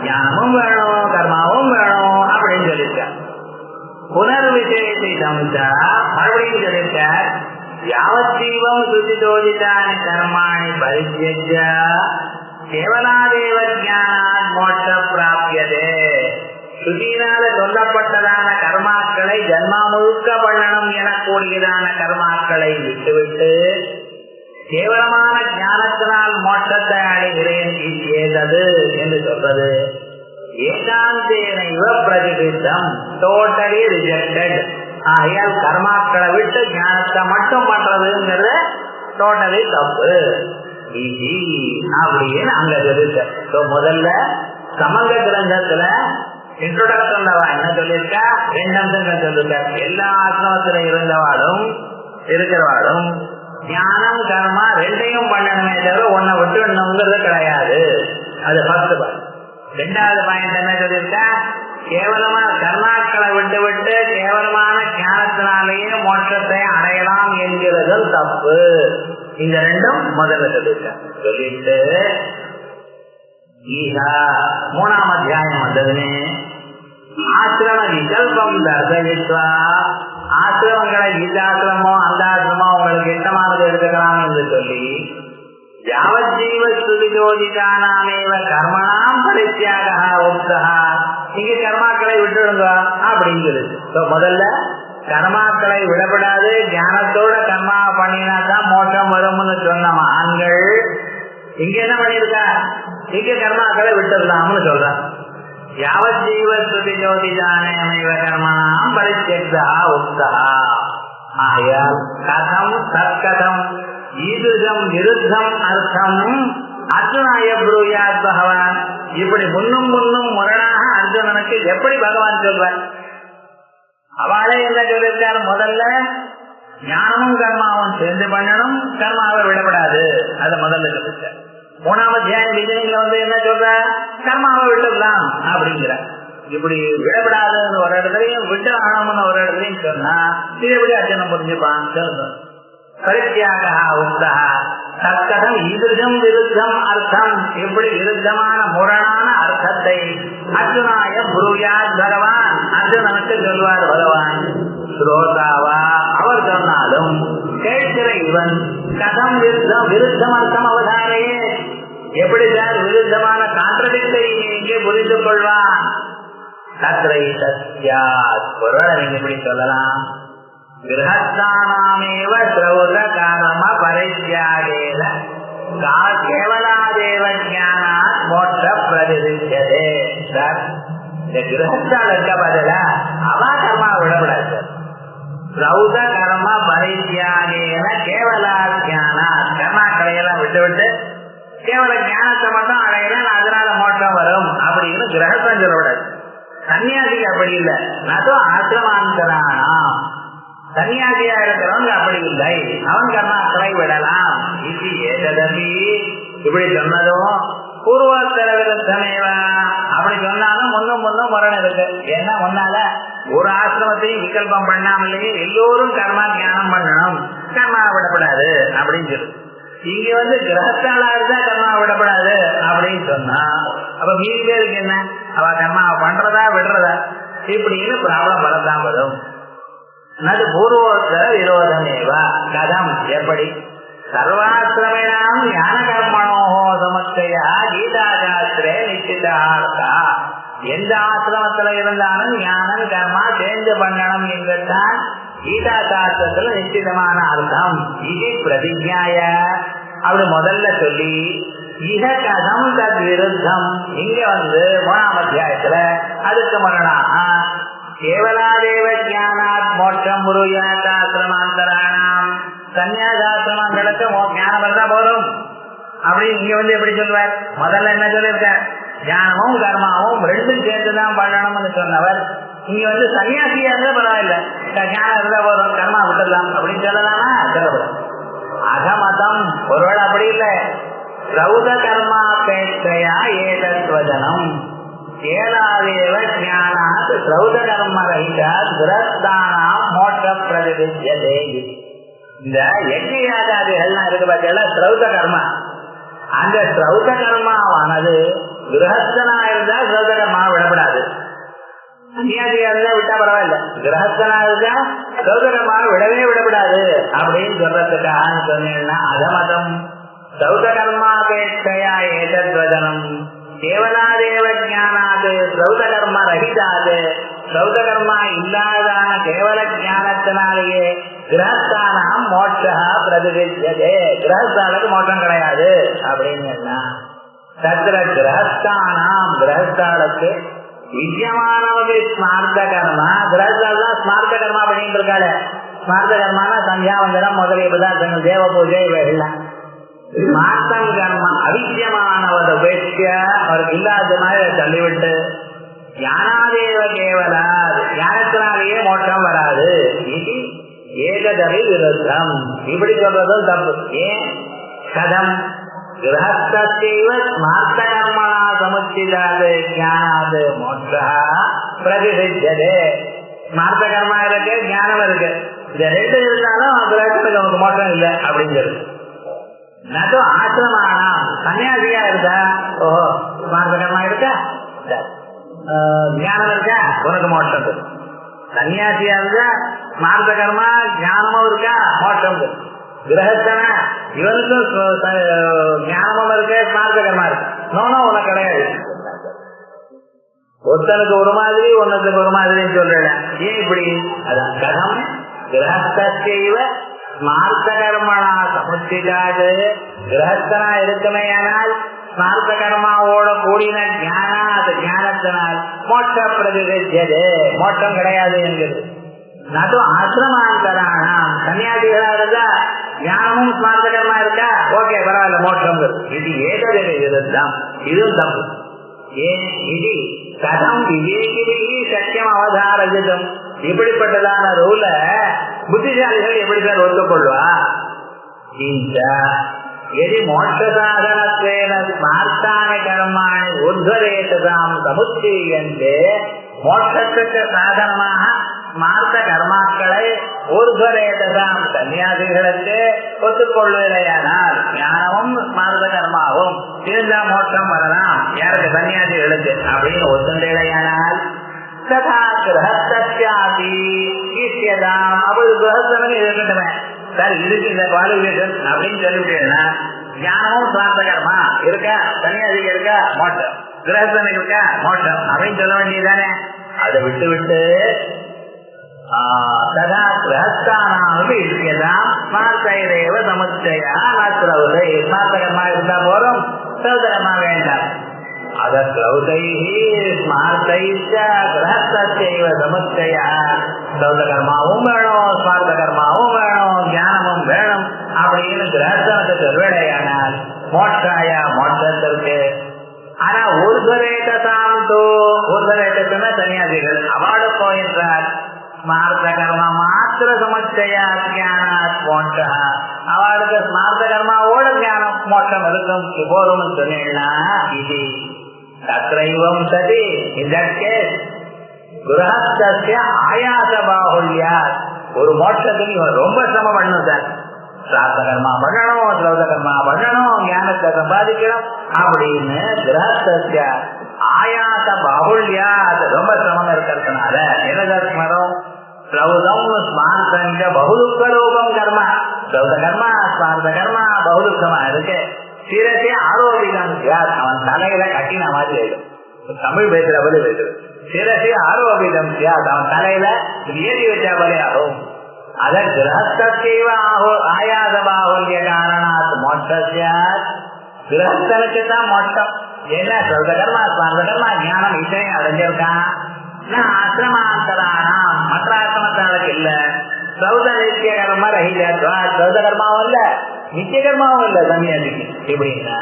ஞானமும் வேணும், கர்மாவும் வேணும் அப்படின்னு சொல்லியிருக்கா. புனர்விசேஷம் மறுபடியும் சொல்லியிருக்க, யாவத்தீவம் சுதிதோதிதானி கர்மாணி பரித்யஜ்ய கேவலாதேவ ஞானாத் மோட்ச பிராப்யதே. சுதியினால சொல்லப்பட்டதான கர்மாக்களை ஜன்மா முழுக்க பண்ணணும் எனக்கூடியதான கர்மாக்களை விட்டுவிட்டு கேவலமான ஞானத்தினால் மோட்சத்தை அடைகிறேன் ஏதது என்று சொல்றது ஏகாந்தேன இவ பிரதிபித்தம், டோட்டலி ரிஜெக்டட். ஆகையால் கர்மாக்களை விட்டு ஞானத்தை மட்டும் பண்றதுங்கிறது டோட்டலி தப்பு அப்படின்னு அங்க சொல்லிருக்க. முதல்ல சமங்க கிரந்தத்துல இன்ட்ரோடக்ஷன்ல என்ன சொல்லியிருக்கா? 2 அம்சங்கள் சொல்லிருக்க. எல்லா ஆசிரமத்துல இருக்கிறவாடும் ஞானம் கர்மா 2ஐயும் பண்ணணுமே தவிர ஒன்ன விட்டுணுங்கிறது கிடையாது. அது ஃபர்ஸ்ட் பாயிண்ட். 2வது பாயிண்ட் என்ன சொல்லியிருக்கா? கேவலமான கர்மாக்களை விட்டு கேவலமான ஞானத்தினாலேயே மோட்சத்தை அடையலாம் என்கிறது தப்பு. இந்த 2ம் முதல்ல சொல்லியிருக்க. சொல்லிட்டு 3ஆம் அத்தியாயம் வந்ததுன்னு ஆசிரம விகல்பம் தர்சயித்வா, ஆசிரமங்களை கீதாசிரமோ அந்த ஆசிரமோ உங்களுக்கு இஷ்டமானது எடுத்துக்கலாம் என்று சொல்லி யாவஜீவ சுதிஜோதிதானாமேவ கர்மணாம் பரித்யாக உக்தா, இங்க கர்மாக்களை விட்டுடுங்க அப்படிங்கிறது. முதல்ல கர்மாக்களை விடப்படாது, ஞானத்தோட கர்மா பண்ணினாதான் மோட்சம் வரும்னு சொன்ன ஆண்கள் இங்க என்ன பண்ணிருக்கா? இங்க கர்மாக்களை விட்டுடலாம்னு சொல்றான். யாவஜீவ சுதிஜோதிதானேவ கர்மணாம் பரித்யக்தா உக்தா. ஆகையால் கதம் தற்கதம் ஈதுஜம் விருத்தம் அர்த்தம் அர்ஜுனாய ப்ரூயாத் பகவான். இப்படி முன்னும் முரணாக அர்ஜுனனுக்கு எப்படி பகவான் சொல்வார்? அவளே என்ன சொல்லியிருக்காரு? முதல்ல ஞானமும் கர்மாவும் சேர்ந்து பண்ணணும், கர்மாவை விடப்படாது. அதை முதல்ல சொல்லிருக்கார். 3ஆம் அத்தியாயம் பிகினிங்ல என்ன சொல்ற? கர்மாவை விட்டுடலாம் அப்படிங்கிற. இப்படி விடப்படாதுன்னு ஒரு இடத்துலையும் விட்டு ஆகணும்னு ஒரு இடத்துலையும் சொன்னா இது எப்படி அர்ஜுனன் புரிஞ்சுப்பான்? பரித்யாக உக்தா தற்கதம் ஈதுஜம் விருத்தம் அர்த்தம், எப்படி விருத்தமான முரணான அர்த்தத்தை அர்ஜுனாய புருயாத் பகவான், அர்ஜுனனுக்கு சொல்வார் பகவான். ஸ்ரோதாவா அவர் சொன்னாலும் கேட்கிற இவன் கதம் விருத்தம் அர்த்தம் அவதாரையே, எப்படி சார் விருத்தமான கான்ட்ரடிக்டரி இங்கே புரிந்து கொள்வான்? தத்ரை சத்யாத், ஒருவேளை நீங்க இப்படி சொல்லலாம், கிரகஸ்தானாமேவ ஸ்ரௌத கர்ம பரித்யாகேன கேவலாதேவ ஞானாத் மோட்ச பிரதிஷ்யதே. சார் இந்த கிரகஸ்தால் இருக்க பதில அவ கர்மா விடப்படாது சார். ஸ்ரௌத கர்ம பரித்தியாகேன கேவலாஜான கர்மாக்களை எல்லாம் விட்டு விட்டு கேவல ஞானத்தை மட்டும் அடையிறேன், அதனால மோட்சம் வரும் அப்படின்னு கிரகஸ்தன் சொல்லக்கூடாது. சன்னியாசிக்கு அப்படி இல்லை. நதோ ஆசிரமாந்தரானாம், சன்னியாசியா இருக்கிறவங்க அப்படி இல்லை, அவன் கர்மாக்களை விடலாம். இது ஏதபி இப்படி சொன்னதும் பூர்வோத்தர விருத்தமேவா, அப்படி சொன்னாலும் முன்னும் முரண் இருக்கு. ஏன்னா முன்னால ஒரு ஆசிரமத்தையும் விகல்பம் பண்ணாமலேயே எல்லோரும் கர்மா தியானம் பண்ணணும், கர்மா விடப்படாது அப்படின்னு சொல்லு. இங்க கிரகத்தாளா இருந்தா கர்மா விடப்படாது அப்படின்னு சொன்னா அப்ப மீதி பேருக்கு என்ன, அவ கர்மா பண்றதா விடுறதா இப்படின்னு ப்ராப்ளம் வரதான் வரும். அது பூர்வோத்தர விரோதமேவா கதம் எப்படி சர்வாசிரமேணாம் ஞான கர்மணோ சமத்தையா கீதாசாஸ்திரே நிச்சிதார்த்தா, எந்த ஆசிரமத்துல இருந்தாலும் ஞானம் கர்மா சேர்ந்து பண்ணணும் என்றுதான் கீதா சாஸ்திரத்துல நிச்சயமான அர்த்தம். இது பிரதிஜாய அப்படி முதல்ல சொல்லி இக கதம் தத் விருத்தம், இங்க 3ஆம் அத்தியாயத்துல அதுக்கு மரணாக கேவலாதேவ ஜானாத் மோட்சம் புருயாத்தாசிரமாந்தராணாம், சன்னியாசாசிரமங்களுக்கு ஞானம் வந்தா போதும் அப்படின்னு இங்க எப்படி சொல்வார். முதல்ல என்ன சொல்லியிருக்க, ஞானமும் கர்மாவும் ரெண்டும் சேர்ந்துதான் பண்ணணும்னு சொன்னவர் இங்க சன்னியாசியா இருந்தா பரவாயில்ல, ஞானம் இருந்தா போதும் கர்மா விட்டுடலாம் அப்படின்னு சொல்லலாமா, சொல்லப்படும். அகமதம் ஒருவேளை அப்படி இல்லை, ரௌத கர்மா பேட்சையா ஏதத்வதனம் கேலாதேவ ஞானாத் ரௌத கர்ம ரஹிதாத் கிரஸ்தானாம் மோட்ச பிரதிவித்யதே. இந்த யஜ்ஞயாகாதிகள்லாம் இருக்கு பார்த்தீங்களா, ஸ்ரௌத கர்மா, அந்த ஸ்ரௌத கர்மாவானது கிரகஸ்தனா இருந்தா ஸ்ரௌத கர்மா விடப்படாது, சன்னியாசியா இருந்தா விட்டா பரவாயில்ல, கிரகஸ்தனா இருந்தா ஸ்ரௌத கர்மா விடவே விடப்படாது அப்படின்னு சொல்றதுக்காக சொன்னீங்கன்னா அதமதம் ஸ்ரௌத கர்மாபேட்சையா ஏதத்வதனம் கேவலாதேவ ஞானாது ஸ்ரௌத கர்ம ரஹிதாது, ஸ்ரௌத கர்மா இல்லாதான கேவல ஞானத்தினாலேயே கிரகஸ்தானாம் மோட்சா பிரதிவித்யதே, கிரகஸ்தானுக்கு மோட்சம் கிடையாது அப்படின்னு. தத்திர கிரகஸ்தானாம் கிரகஸ்தானுக்கு வித்தியமானவர்கள் ஸ்மார்த்த கர்மா, கிரகஸ்தால் தான் ஸ்மார்த்த கர்மா பண்ணிட்டு இருக்காரு. ஸ்மார்த்த கர்மானா சந்தியாவந்தனம் முதலிய பதார்த்தங்கள் தேவ பூஜை இவைகள்லாம். ஸ்மார்த்தம் கர்மா அவித்தியமானவர் உபேட்சிய அவருக்கு இல்லாத மாதிரி தள்ளிவிட்டு ஞானாதேவ கேவலா, ஞானத்தினாலேயே மோட்சம் வராது. இது ஏகதவி விருத்தம், இப்படி சொல்றதும் தப்பு. ஏன் கதம் கிரகஸ்தேவ ஸ்மார்த்த கர்மணா சமுச்சிதாது ஞானாது மோட்சா பிரதிவித்யதே. ஸ்மார்த்த கர்மா இருக்கு, ஞானம் இருக்கு, இந்த ரெண்டு இருந்தாலும் கிரகத்துக்கு நமக்கு மோட்சம் இல்லை அப்படிங்கிறது. நது ஆசிரமானா சன்னியாசியா இருந்தா ஓஹோ ஸ்மார்த்த கர்மா இருக்கா, ஞானம் இருக்கா, உனக்கு மோட்சம் இருக்கு. சன்னியாசியா இருந்தா ஸ்மார்த்த கர்மா ஞானமும் இருக்கா, மோட்சம் இருக்கு. கிரகஸ்தன இவனுக்கும் ஞானமும் இருக்கு, ஸ்மார்த்த கர்மா இருக்கு, நோனோ உனக்கு கிடையாது. ஒருத்தனுக்கு ஒரு மாதிரி ஒன்னத்துக்கு ஒரு மாதிரி சொல்றேன். ஏன் இப்படி? அதான் கதம் கிரகஸ்தேவ ஸ்மார்த்த கர்மனா சமுச்சிதாது, கிரகஸ்தனா இருக்குமே ஆனால் ஸ்மார்த்த கர்மாவோட கூடின ஞானா, அது ஞானத்தினால் மோட்ச பிரதிவித்யதே, மோட்சம் கிடையாது என்கிறது. நது ஆசிரமாந்தராணாம் சன்னியாசிகளா இருந்தா ஞானமும் ஸ்மார்த்த கர்மா இருக்கா, ஓகே பரவாயில்ல மோட்சம். இது ஏதோ விருத்தம், இதுவும் தப்பு. ஏன் இது கதம் விவேகிவி சத்தியம் அவதாரஜிதம், இப்படிப்பட்டதான ரூல புத்திசாலிகள் எப்படி சார் ஒத்துக்கொள்வா? இந்த எதி மோட்ச சாதனத்வேன ஸ்மார்த்தானி கர்மாணி உத்வரேதாம் சமுச்சீயந்தே, மோட்சத்துக்கு சாதனமாக ஸ்மார்த்த கர்மாக்களை ஊர்துவரேதாம் சன்னியாசிகளுக்கு ஒத்துக்கொள்வதையானால் ஞானமும் ஸ்மார்த்த கர்மாவும் இருந்தா மோட்சம் வரலாம் யாருக்கு, சன்னியாசிகளுக்கு அப்படின்னு ஒத்துண்டையானால் ததா கிரகஸ்தாபி ஈஸ்யதாம், அப்படி கிரகஸ்தனுக்கு இருக்கட்டுமே சார், இதுக்கு இந்த குவாலிபிகேஷன் அப்படின்னு சொல்லிவிட்டேன்னா ஞானமும் ஸ்மார்த்த கர்மா இருக்கா, சன்னியாசிக்கு இருக்கா மோட்சம், கிரகஸ்தனுக்கு இருக்கா மோட்சம் அப்படின்னு சொல்ல வேண்டியதானே. அதை விட்டு விட்டு ததா கிரகஸ்தானாவது இருக்கதான் ஸ்மார்த்தைதேவ சமுச்சயா நாத்திரவுதை, ஸ்மார்த்த கர்மா இருந்தா போதும், சௌத கர்மா வேண்டாம். அதௌதைஹி ஸ்மார்த்தைச்ச கிரஹஸ்தஸ்யைவ சமுச்சய. ஸ்ரௌத கர்மாவும் வேணும், ஸ்மார்த்த கர்மாவும் வேணும், ஞானமும் வேணும் அப்படின்னு கிரகஸ்தனுக்கு சொல்வேடையானால் மோட்சாய மோட்சத்திற்கு. ஆனா ஊர்வரேட்டசாந்தோ சன்னியாசிகள் அவாடு போயின்றார். ஸ்மார்த்த கர்மா மாத்திர சமுச்சய ஞானாத் மோட்ச. அவளுக்கு ஸ்மார்த்த கர்மாவோட ஞானம் மோட்சம் இருக்கும் போதும்னு சொன்னீங்கன்னா இது தத்ரைவம் சதி. இந்த கேஸ் கிரகஸ்தஸ்ய ஆயாச பாகுல்யா. ஒரு மோட்சத்துக்கு இவன் ரொம்ப சிரமம் பண்ணணும் சார். சாஸ்திர கர்மா பண்ணணும், ஸ்ரௌத கர்மா பண்ணணும், ஞானத்தை சம்பாதிக்கணும் அப்படின்னு கிரகஸ்தஸ்ய ஆயாச பாகுல்யா. அது ரொம்ப சிரமம் இருக்கிறதுனால என்னதம் ஸ்ரௌதம் ஸ்மார்த்தஞ்ச பகுதுக்கரூபம் கர்மா. ஸ்ரௌத கர்மா ஸ்மார்த்த கர்மா பகுதுக்கமா இருக்கு. சிரசே ஆரோபிதம் சியாத். அவன் தலையில கட்டின மாதிரி ஆயிடும். தமிழ் பேசுற போல பேசுறது. சிரசே ஆரோபிதம் சியாத். அவன் தலையில ஏறி வச்ச போலே ஆகும். அத கிரகஸ்தேவ ஆயாச பாகுல்ய காரணாத் மோட்ச. கிரகஸ்தனுக்கு தான் மோட்சம். என்ன ஸ்ரௌத கர்மா ஸ்மார்த்த கர்மா ஞானம் இசையும் அடைஞ்சிருக்கான். ஆசிரமாந்தரானாம் மற்ற ஆசிரமத்தாளுக்கு இல்ல. ஸ்ரௌத நித்திய கர்ம ரஹிதத்வா. ஸ்ரௌத கர்மாவும் இல்ல, நித்திய கர்மாவும் இல்ல சன்னியாசிக்கு. எப்படின்னா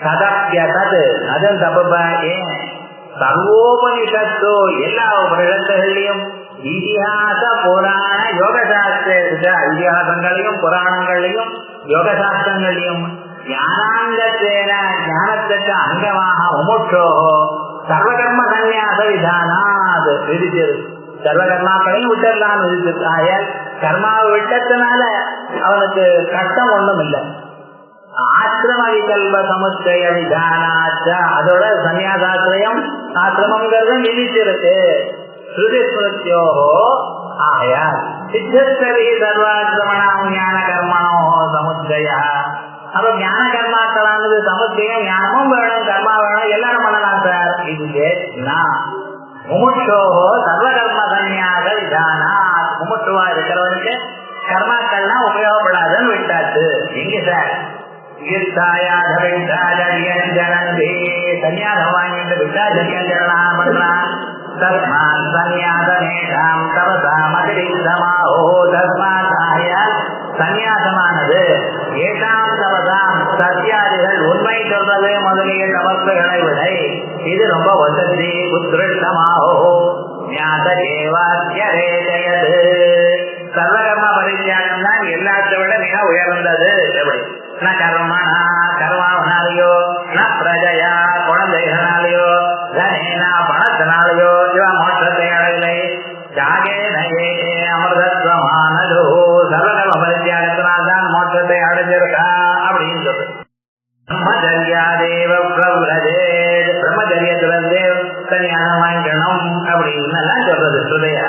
சதப்யதது அதுவும் தப்புப்பா. ஏன் சர்வோபனிஷத்தோ எல்லா உபனிஷத்துகளையும் இதிகாச புராண யோக சாஸ்திர இதிகாசங்களையும் புராணங்களையும் யோக சாஸ்திரங்களையும் ஞானாங்கத்தேன ஞானத்துக்கு அங்கமாக முமுட்சோ சர்வகர்ம சந்நியாச விதானாது விதிச்சிரு. சர்வகர்மாக்களையும் விட்டுடலான்னு விதிச்சிருக்கு. ஆயால் கர்மாவை விட்டதுனால அவனுக்கு கஷ்டம் ஒண்ணும் இல்லை. ஆசிரம விகல்ப சமுச்சய விதானாச்ச. அதோட சன்னியாசாசிரியம் ஆசிரமங்கிறது விதிச்சிருக்கு. ஸ்ருதி ஸ்மிருத்யோஹோ ஆயால் சித்தஸ்தரி சர்வாசிரமணம் ஞான கர்மணோ சமுச்சய. அப்ப ஞான கர்மாக்களானது சமுச்சயம். ஞானமும் வேணும், கர்மா வேணும், எல்லாரும் பண்ணலாம் சார். இது முமுட்சோஹோ சர்வகர்ம சந்நியாச விதானா. முமுட்சுவா இருக்கிறவனுக்கு கர்மாக்கள்லாம் உபயோகப்படாதுன்னு விட்டாச்சு. எங்க சார் சன்னியாசம் வாங்கிட்டு விட்டாச்சரியம் பண்றான். தஸ்மாத் சன்னியாசமேஷாம் தபசாம் அதிரிக்தமாஹோ. தஸ்மாத் ஆயால் சன்னியாசமானது ஏஷாம் தபசாம் சத்தியாதிகள் உண்மை சொல்றது முதலிய தபஸ்களை விட இது ரொம்ப வசதி. உத்ருஷ்டமாஹோ ஞாதேவாத்யரேஜயது. சர்வகர்ம பரித்தியாகம் தான் எல்லாத்தை விட மிக உயர்ந்தது. எப்படி ந கர்மனா கர்மாவனாலேயோ, ந பிரஜையா குழந்தைகளாலேயோ, தனேனா பணத்தினாலேயோ இவன் மோட்சத்தை அடையலை. ஜாகே நயே அமிர்தத்வமானது. சர்வகர்ம பரித்தியாகத்தினால்தான் மோட்சத்தை அடைஞ்சிருக்கா அப்படின்னு சொல்லு. பிரம்மச்சரியாதேவ பிரவ்ரஜே. பிரம்மச்சரியத்திலிருந்து கல்யாணம் வாங்கிக்கணும் அப்படின்னு எல்லாம் சொல்றது ஸ்ருதியா.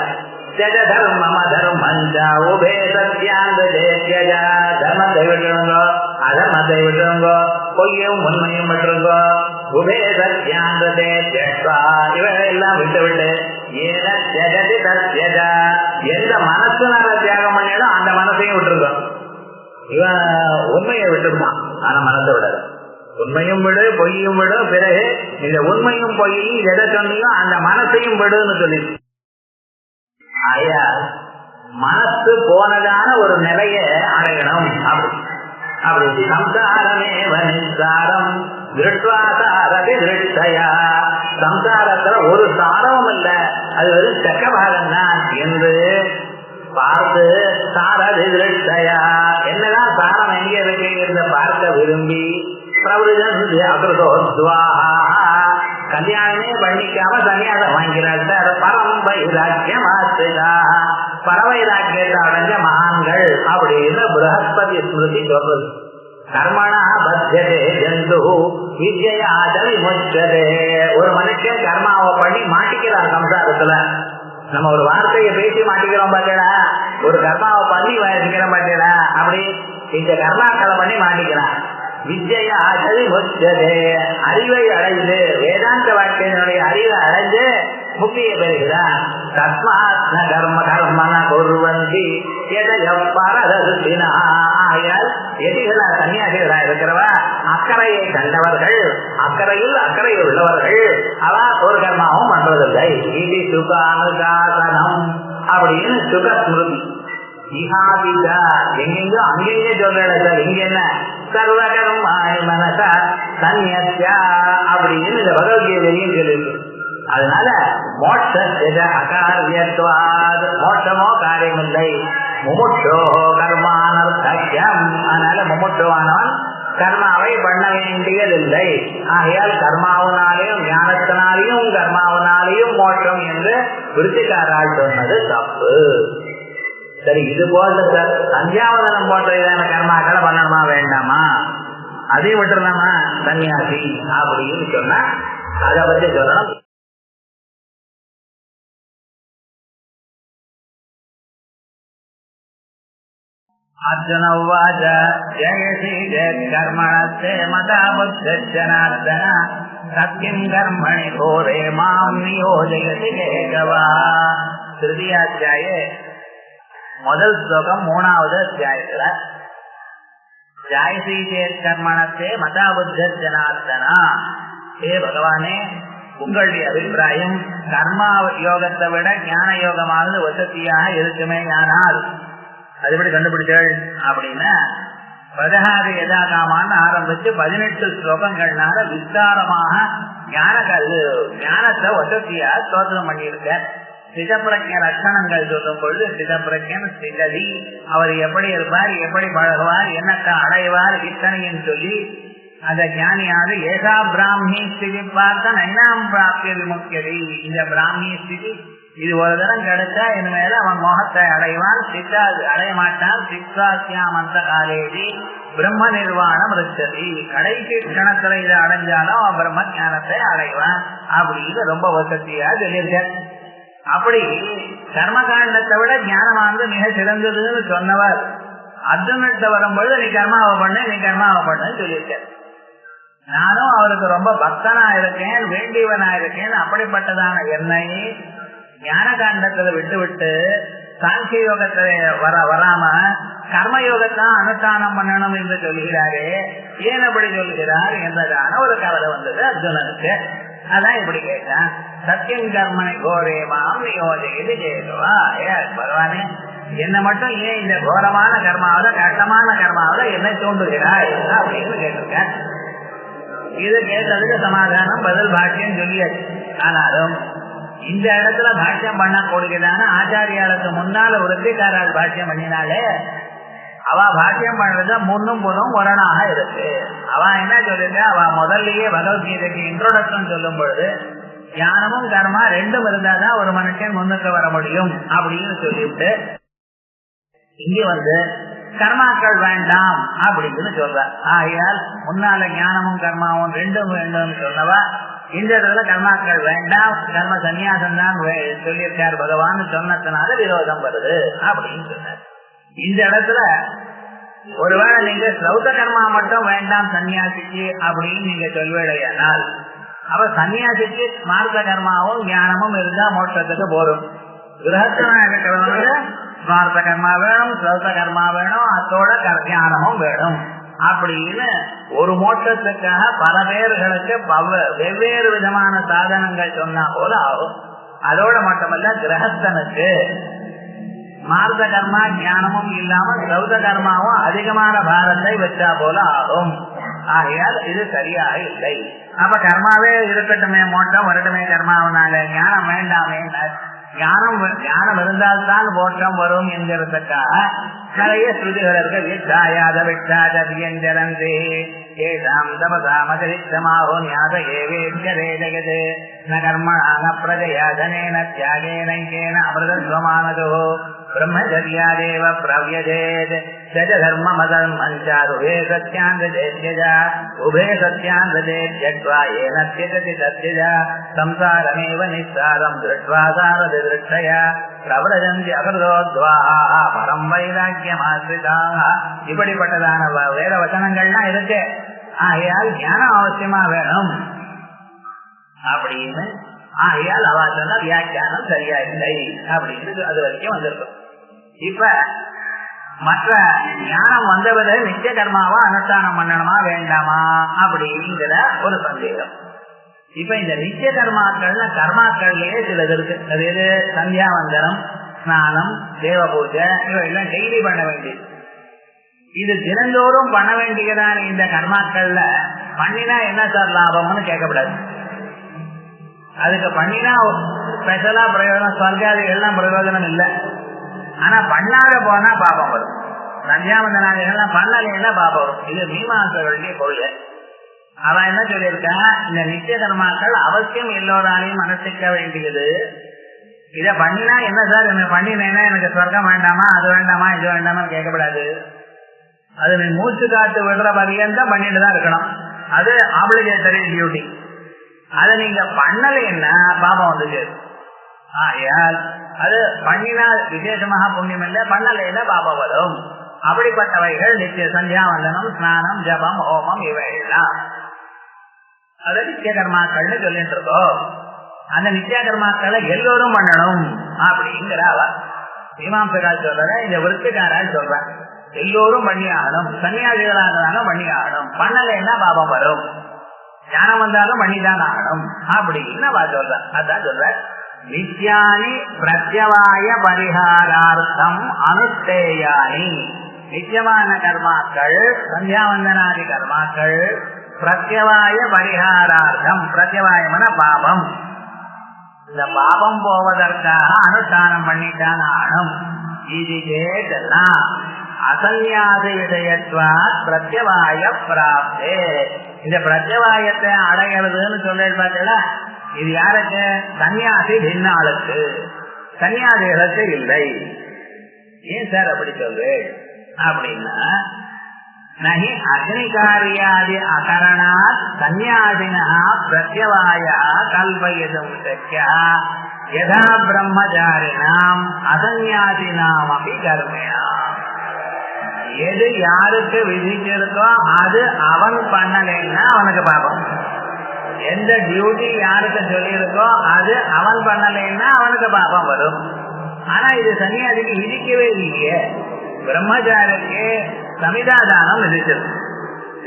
தர்மம தர்மஞ்சா உபே சத்யாந்த தேத்யஜா. தர்மத்தை விட்டுருங்கோ, அதர்மத்தை விட்டுருங்கோ, பொய்யும் உண்மையும் விட்டுருங்கோ. உபே சத்யாந்த தேத்யஜா. இவையெல்லாம் விட்டு விட்டு ஏன ஜெகதி தத்யஜா. எந்த மனசுனால தியாகம் பண்ணிடும் அந்த மனசையும் விட்டுருங்கோ. இவன் உண்மையை விட்டுருந்தான், ஆனா மனசை விடாது. உண்மையும் விடு, பொய்யும் விடு. பிறகு இந்த உண்மையும் பொய்யும் எதை சொன்னியோ அந்த மனசையும் விடுன்னு சொல்லி. ஆயால் மனசு போனதான ஒரு நிலைய அடையணும். அப்படி சம்சாரமே வனிசாரம் திருஷ்வாசாரதி திருஷ்டயா. சம்சாரத்துல ஒரு சாரமும் இல்ல, அது ஒரு சக்கபாகம் தான் என்று பார்த்து சாரதி திருஷ்டயா. என்னதான் சாரம் எங்க இருக்கு என்று பார்க்க விரும்பி பிரபுஜன் அகிருதோத்வாஹா. கல்யாணமே பண்ணிக்காம சன்னியாசம் வாங்கிறார். பரம் வைராக்கியமாச்சுதா. பரவைராக்கியத்தை அடைஞ்ச மகான்கள் அப்படின்னு பிரகஸ்பதி ஸ்மிருதி சொல்றது. கர்மணா பத்தியதே ஜந்து வித்யாத விமுச்சதே. ஒரு மனுஷன் கர்மாவை பண்ணி மாட்டிக்கிறான் சம்சாரத்துல. நம்ம ஒரு வார்த்தையை பேசி மாட்டிக்கிறோம் பாத்தீங்களா, ஒரு கர்மாவை பண்ணி வாசிக்கிறோம் பாத்தீங்களா, அப்படி இந்த கர்மாக்களை பண்ணி மாட்டிக்கிறான். வித்யா ஆச்சரி முச்சதே. அறிவை அடைந்து வேதாந்த வாக்கியனுடைய அறிவை அடைந்து முக்கிய பெறுகிறான். தஸ்மாத் கர்ம கர்மன குர்வந்தி எதையப்பாரதினா. ஆகையால் எதிகளா சன்னியாசிகளா இருக்கிறவா அக்கறையை கண்டவர்கள் அக்கறையில் அக்கறை உள்ளவர்கள் அவ ஒரு கர்மாவும் பண்றதில்லை. இது சுகானுசாசனம் அப்படின்னு சுக ஸ்மிருதி. இஹாபிதா எங்கெங்கோ அங்கெங்கே சொல்ற சார், இங்க என்ன சர்வ கர்மாணி மனசா சன்யஸ்யா அப்படின்னு இந்த பகவத்கீதையும் சொல்லிருக்கு. அதனால மோட்ச அகாரியத்வாத், மோட்சமோ காரியமில்லை. முமுட்சோ கர்மானர்த்தம், அதனால முமுட்சுவானவன் கர்மாவை பண்ண வேண்டியதில்லை. ஆகையால் கர்மாவனாலேயும் ஞானத்தினாலேயும் கர்மாவனாலேயும் மோட்சம் என்று விருத்திக்காரால் சொன்னது தப்பு. சரி, இது போல சார் சந்தியாவதனம் போன்ற இதான கர்மாக்களை பண்ணணுமா வேண்டாமா, அதையும் விட்டுறலாமா சன்னியாசி அப்படின்னு சொன்னா அதை பத்தி சொல்லணும். அர்ஜுன உவாச ஜெயசி கர்மணஸ்தே மதா புத்தனார்தன சத்யம் கர்மணி கோரே மாம் நியோஜயசி கேகவா. திருதியாத்தியாயே முதல் ஸ்லோகம் 3வது அத்தியாயத்துல ஜாயசி சேத் கர்மணத்தே மதா புத்த ஜனார்தனா, ஏ பகவானே உங்களுடைய அபிப்பிராயம் கர்மா யோகத்தை விட ஞான யோகமானது வசதியாக இருக்குமே, ஆனால் அது எப்படி கண்டுபிடிச்சாள் அப்படின்னா பதஹாதி யதாகாமான்னு ஆரம்பிச்சு 18 ஸ்லோகங்கள்னால விஸ்தாரமாக ஞானத்தை வசதியா ஸ்தோத்திரம் பண்ணியிருக்க. சிதப்பிரஜ லட்சணங்கள் சொல்லும் பொழுது சிதப்பிரஜன் சிததி, அவர் எப்படி இருப்பார், எப்படி பழகுவார், என்னத்தை அடைவார், இத்தனையும் சொல்லி அந்த ஞானியாவது ஏகா பிராமி ஸ்திதி பார்த்த நைனாம் பிராப்திய விமுக்தி. இந்த பிராமி ஸ்திதி இது ஒரு தரம் கிடைச்சா இனிமேல அவன் மோகத்தை அடைவான், சித்தா அடைய மாட்டான். சித்தாசியாம் அந்த காலேஜி பிரம்ம நிர்வாணம் ரிச்சதி, கடைசி கணத்துல இதை அடைஞ்சாலும் அவன் பிரம்ம ஞானத்தை அடைவான் அப்படின்னு ரொம்ப வசதியா சொல்லியிருக்க. அப்படி கர்மகாண்டத்தை விட ஞானமானது மிக சிறந்ததுன்னு சொன்னவர் அர்ஜுனத்தை வரும்பொழுது நீ கர்மாவை பண்ணு சொல்லியிருக்க. நானும் அவருக்கு ரொம்ப பக்தனா இருக்கேன், வேண்டியவனா இருக்கேன். அப்படிப்பட்டதான என்னை ஞான காண்டத்துல விட்டு சாங்கிய யோகத்தை வராம கர்மயோகத்தான் அனுஷ்டானம் பண்ணணும் என்று சொல்கிறாரே, ஏன் அப்படி சொல்கிறார் என்றதான ஒரு கவலை வந்தது அர்ஜுனனுக்கு. அதான் இப்படி கேட்டான். சத்தியம் கர்மனை கோரே மாம் நியோஜயதி கேதுவா, ஏ பகவானே என்ன மட்டும் ஏன் இந்த கோரமான கர்மாவில கஷ்டமான கர்மாவில என்னை தோன்றுகிறாய் அப்படின்னு கேட்டிருக்கேன். இது கேட்டதுக்கு சமாதானம் பதில் பாஷ்யம் சொல்லியாச்சு. ஆனாலும் இந்த இடத்துல பாஷ்யம் பண்ண கொடுக்கிறான ஆச்சாரியாளுக்கு முன்னால விருத்திக்காரால் பாஷ்யம் பண்ணினாலே அவ பாஷ்யம் பண்றது முன்னும் புதும் முரணாக இருக்கு. அவ என்ன சொல்லிருக்க, அவ முதல்லயே பகவத்கீதைக்கு இன்ட்ரோடக்ஷன் சொல்லும் பொழுது ஞானமும் கர்மா ரெண்டும் இருந்தாதான் ஒரு மனுஷன் முன்னுக்கு வர முடியும் அப்படின்னு சொல்லிவிட்டு இங்க கர்மாக்கள் வேண்டாம் அப்படின்னு சொல்ற. ஆகையால் முன்னால ஞானமும் கர்மாவும் ரெண்டும் வேண்டும் சொன்னவா இந்த இடத்துல கர்மாக்கள் வேண்டாம், கர்ம சன்னியாசம் தான் சொல்லியிருக்கார் பகவான் சொன்னதுனால விரோதம் வருது அப்படின்னு சொன்னார். இந்த இடத்துல ஒருவேளை நீங்க ஸ்ரௌத கர்மா மட்டும் வேண்டாம் சன்னியாசிக்கு அப்படின்னு நீங்க சொல்வேடையானால் அவ சன்னியாசிக்கு ஸ்மார்த்த கர்மாவும் ஞானமும் இருந்தா மோட்சத்துக்கு போரும். கிரகஸ்தனா இருக்கிறவங்க ஸ்மார்த்த கர்மா வேணும், ஸ்ரௌத கர்மா வேணும், அதோட ஞானமும் வேணும் அப்படின்னு ஒரு மோட்சத்துக்காக பல பேர்களுக்கு வெவ்வேறு விதமான சாதனங்கள் சொன்னா போல ஆகும். அதோட மட்டுமல்ல கிரகஸ்தனுக்கு ஸ்மார்த்த கர்மா ஞானமும் இல்லாம ஸ்ரௌத கர்மாவும் அதிகமான பாரத்தை வச்சா போல ஆகும். ஆகையால் இது சரியாக இல்லை. அப்ப கர்மாவே இருக்கட்டுமே, மோட்சம் வரட்டுமே கர்மாவனால, ஞானம் வேண்டாமே. ஞானம் இருந்தால்தான் மோட்சம் வரும் என்கிறதுக்காக நிறைய ஸ்ருதிகள் இருக்கு. வித்தாயாத விட்டாஜரந்தே ஏஷாம் தபசாமதிரித்தமாகோ ஞாத ஏவேத்யதே ஜெகதே ந கர்மணான பிரஜயாதனேன தியாகேன அமிர்தஸ்வமானதோ பிரம்மச்சர்யாதேவ பிரவ்யஜேத் சஜ தர்மமதர்மஞ்சாருபே சத்யாந்தஜேத்யஜா உபே சத்யாந்தஜேத்யக்வா ஏன த்யஜதி தத்யஜா சம்சாரமேவ நிஸ்சாரம் திருஷ்ட்வா சாரதி திருஷ்டயா பிரவ்ரஜந்தி அகிருதோத்வாஹா பரம் வைராக்கியமாஸ்ரிதாஹ. இப்படிப்பட்டதான வேத வசனங்கள்லாம் இருக்கு. ஆகையால் ஞானம் அவசியமா வேணும் அப்படின்னு ஆகையால் அவ சொன்ன வியாக்கியானம் சரியா இல்லை அப்படின்னு அது வரைக்கும் வந்திருக்கும். இப்ப மற்ற ஞானம் வந்தவரை நித்திய கர்மாவா அனுஷ்டானம் பண்ணணுமா வேண்டாமா அப்படிங்கிற ஒரு சந்தேகம். இப்ப இந்த நித்திய கர்மாக்கள்லயே சிலது இருக்கு. அது எது? சந்தியாவந்தனம், ஸ்நானம், தேவ பூஜை, இவையெல்லாம் டெய்லி பண்ண வேண்டியது. இது தினந்தோறும் பண்ண வேண்டியதான இந்த கர்மாக்கள்ல பண்ணினா என்ன சார் லாபம்னு கேட்கக்கூடாது. அதுக்கு பண்ணினா ஸ்பெஷலா பிரயோஜனம், ஸ்வர்காதிகள்லாம் பிரயோஜனம் இல்லை. ஆனா பண்ணாத போனா பாபம் வரும். சந்தியாவந்தனாதிகள்லாம் பண்ணலைன்னா பாபம் வரும். இது மீமாசைகளுடைய கொள்கை. அவன் என்ன சொல்லியிருக்கான், இந்த நித்திய கர்மாக்கள் அவசியம் எல்லோராலையும் அனுஷ்டிக்க வேண்டியது. இத பண்ணினா என்ன சார், என்ன பண்ணினேன்னா எனக்கு சொர்க்கம் வேண்டாமா, அது வேண்டாமா, இது வேண்டாமான்னு கேட்கக்கூடாது. அது நீ மூச்சு காத்து விடுற பரியந்தான் பண்ணிட்டு தான் இருக்கணும். அது ஆப்ளிகேட்டரி டியூட்டி. அதை நீங்க பண்ணலைன்னா பாபம் வந்து சேரும். ஆயால் அது பண்ணினா விசேஷமாக புண்ணியம் இல்லை, பண்ணலைன்னா பாபம் வரும். அப்படிப்பட்டவைகள் நித்திய சந்தியாவந்தனம், ஸ்நானம், ஜபம், ஹோமம் இவைகள்லாம் அது நித்திய கர்மாக்கள்னு சொல்லிட்டு இருக்கோம். அந்த நித்திய கர்மாக்களை எல்லோரும் பண்ணணும் அப்படிங்கிற அவர் மீமாம்சகால் சொல்ற, இந்த விருத்திகாரால் சொல்றேன் எல்லோரும் பண்ணி ஆகணும். சன்னியாசிகளாக பண்ணி ஆகணும். பண்ணலைன்னா பாபம் வரும். ஞானம் வந்தாலும் பண்ணிதான் ஆகணும் அப்படின்னு சொல்ற. அதான் சொல்ற, நித்யானி பிரத்யவாய பரிகாரார்த்தம் அனுஷ்டேயானி. நித்தியமான கர்மாக்கள், சந்தியாவந்தனாதி கர்மாக்கள் பிரத்யவாய பரிகாரார்த்தம். பிரத்யவாயமான பாபம், இந்த பாபம் போவதற்காக அனுஷ்டானம் பண்ணித்தான் ஆகணும். இது கேட்டெல்லாம் அசன்யாசி விஷயத்வா பிரத்யவாய பிராப்தே. இந்த பிரத்யவாயத்தை அடைகிறதுன்னு சொல்லி பார்த்தீங்களா, இது யாருக்கு? சன்னியாசி பின்ன ஆளுக்கு, சன்னியாசிகளுக்கு இல்லை. ஏன் சார் அப்படி சொல்லு அப்படின்னா, நஹி அக்னிகாரியாதி அகரணாத் சன்னியாசினா பிரத்யவாய கல்பயிதும் சக்யா யதா பிரம்மச்சாரிணாம் அசன்யாசினாம் அப்படி கர்மேணாம். எது யாருக்கு விதிச்சிருக்கோ அது அவன் பண்ணலைன்னா அவனுக்கு பாபம். எந்த டியூட்டி யாருக்கு சொல்லியிருக்கோ அது அவன் பண்ணலைன்னா அவனுக்கு பாபம் வரும். ஆனா இது சன்னியாசிக்கு விதிக்கவே இல்லையே. பிரம்மச்சாரிக்கு சமிதாதானம் விதிச்சிருக்கு.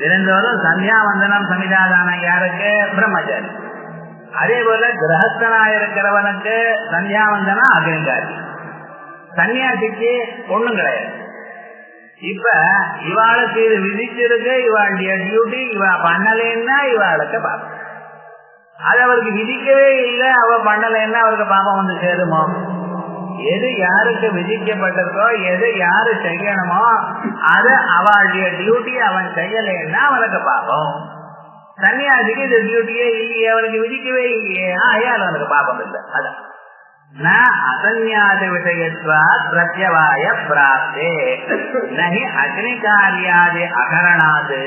தினந்தோறும் சந்தியாவந்தனம் சமிதாதானம் யாருக்கு? பிரம்மச்சாரி. அதே போல கிரகஸ்தனா இருக்கிறவனுக்கு சந்தியாவந்தனம் அக்னிகாரி. சன்னியாசிக்கு ஒண்ணும் கிடையாது. இப்ப இவாளுக்கு இது விதிச்சிருக்கு, இவாளுடைய டியூட்டி, இவ பண்ணலைன்னா இவாளுக்கு பாபம். அது அவருக்கு விதிக்கவே இல்லை, அவ பண்ணலைன்னா அவருக்கு பாபம் வந்து சேருமோ? எது யாருக்கு விதிக்கப்பட்டிருக்கோ, எது யாரு செய்யணுமோ அது அவளுடைய டியூட்டி, அவன் செய்யலைன்னா அவனுக்கு பாபம். சன்னியாசிக்கு இது டியூட்டியே இல்லையே, அவனுக்கு விதிக்கவே இல்லையே, ஆயால் அவனுக்கு பாபம் இல்லை. அதான் அசன்யாசி விஷயத்வா பிரத்யவாய பிராப்தே நஹி அக்னிகாரியாதி அகரணாது.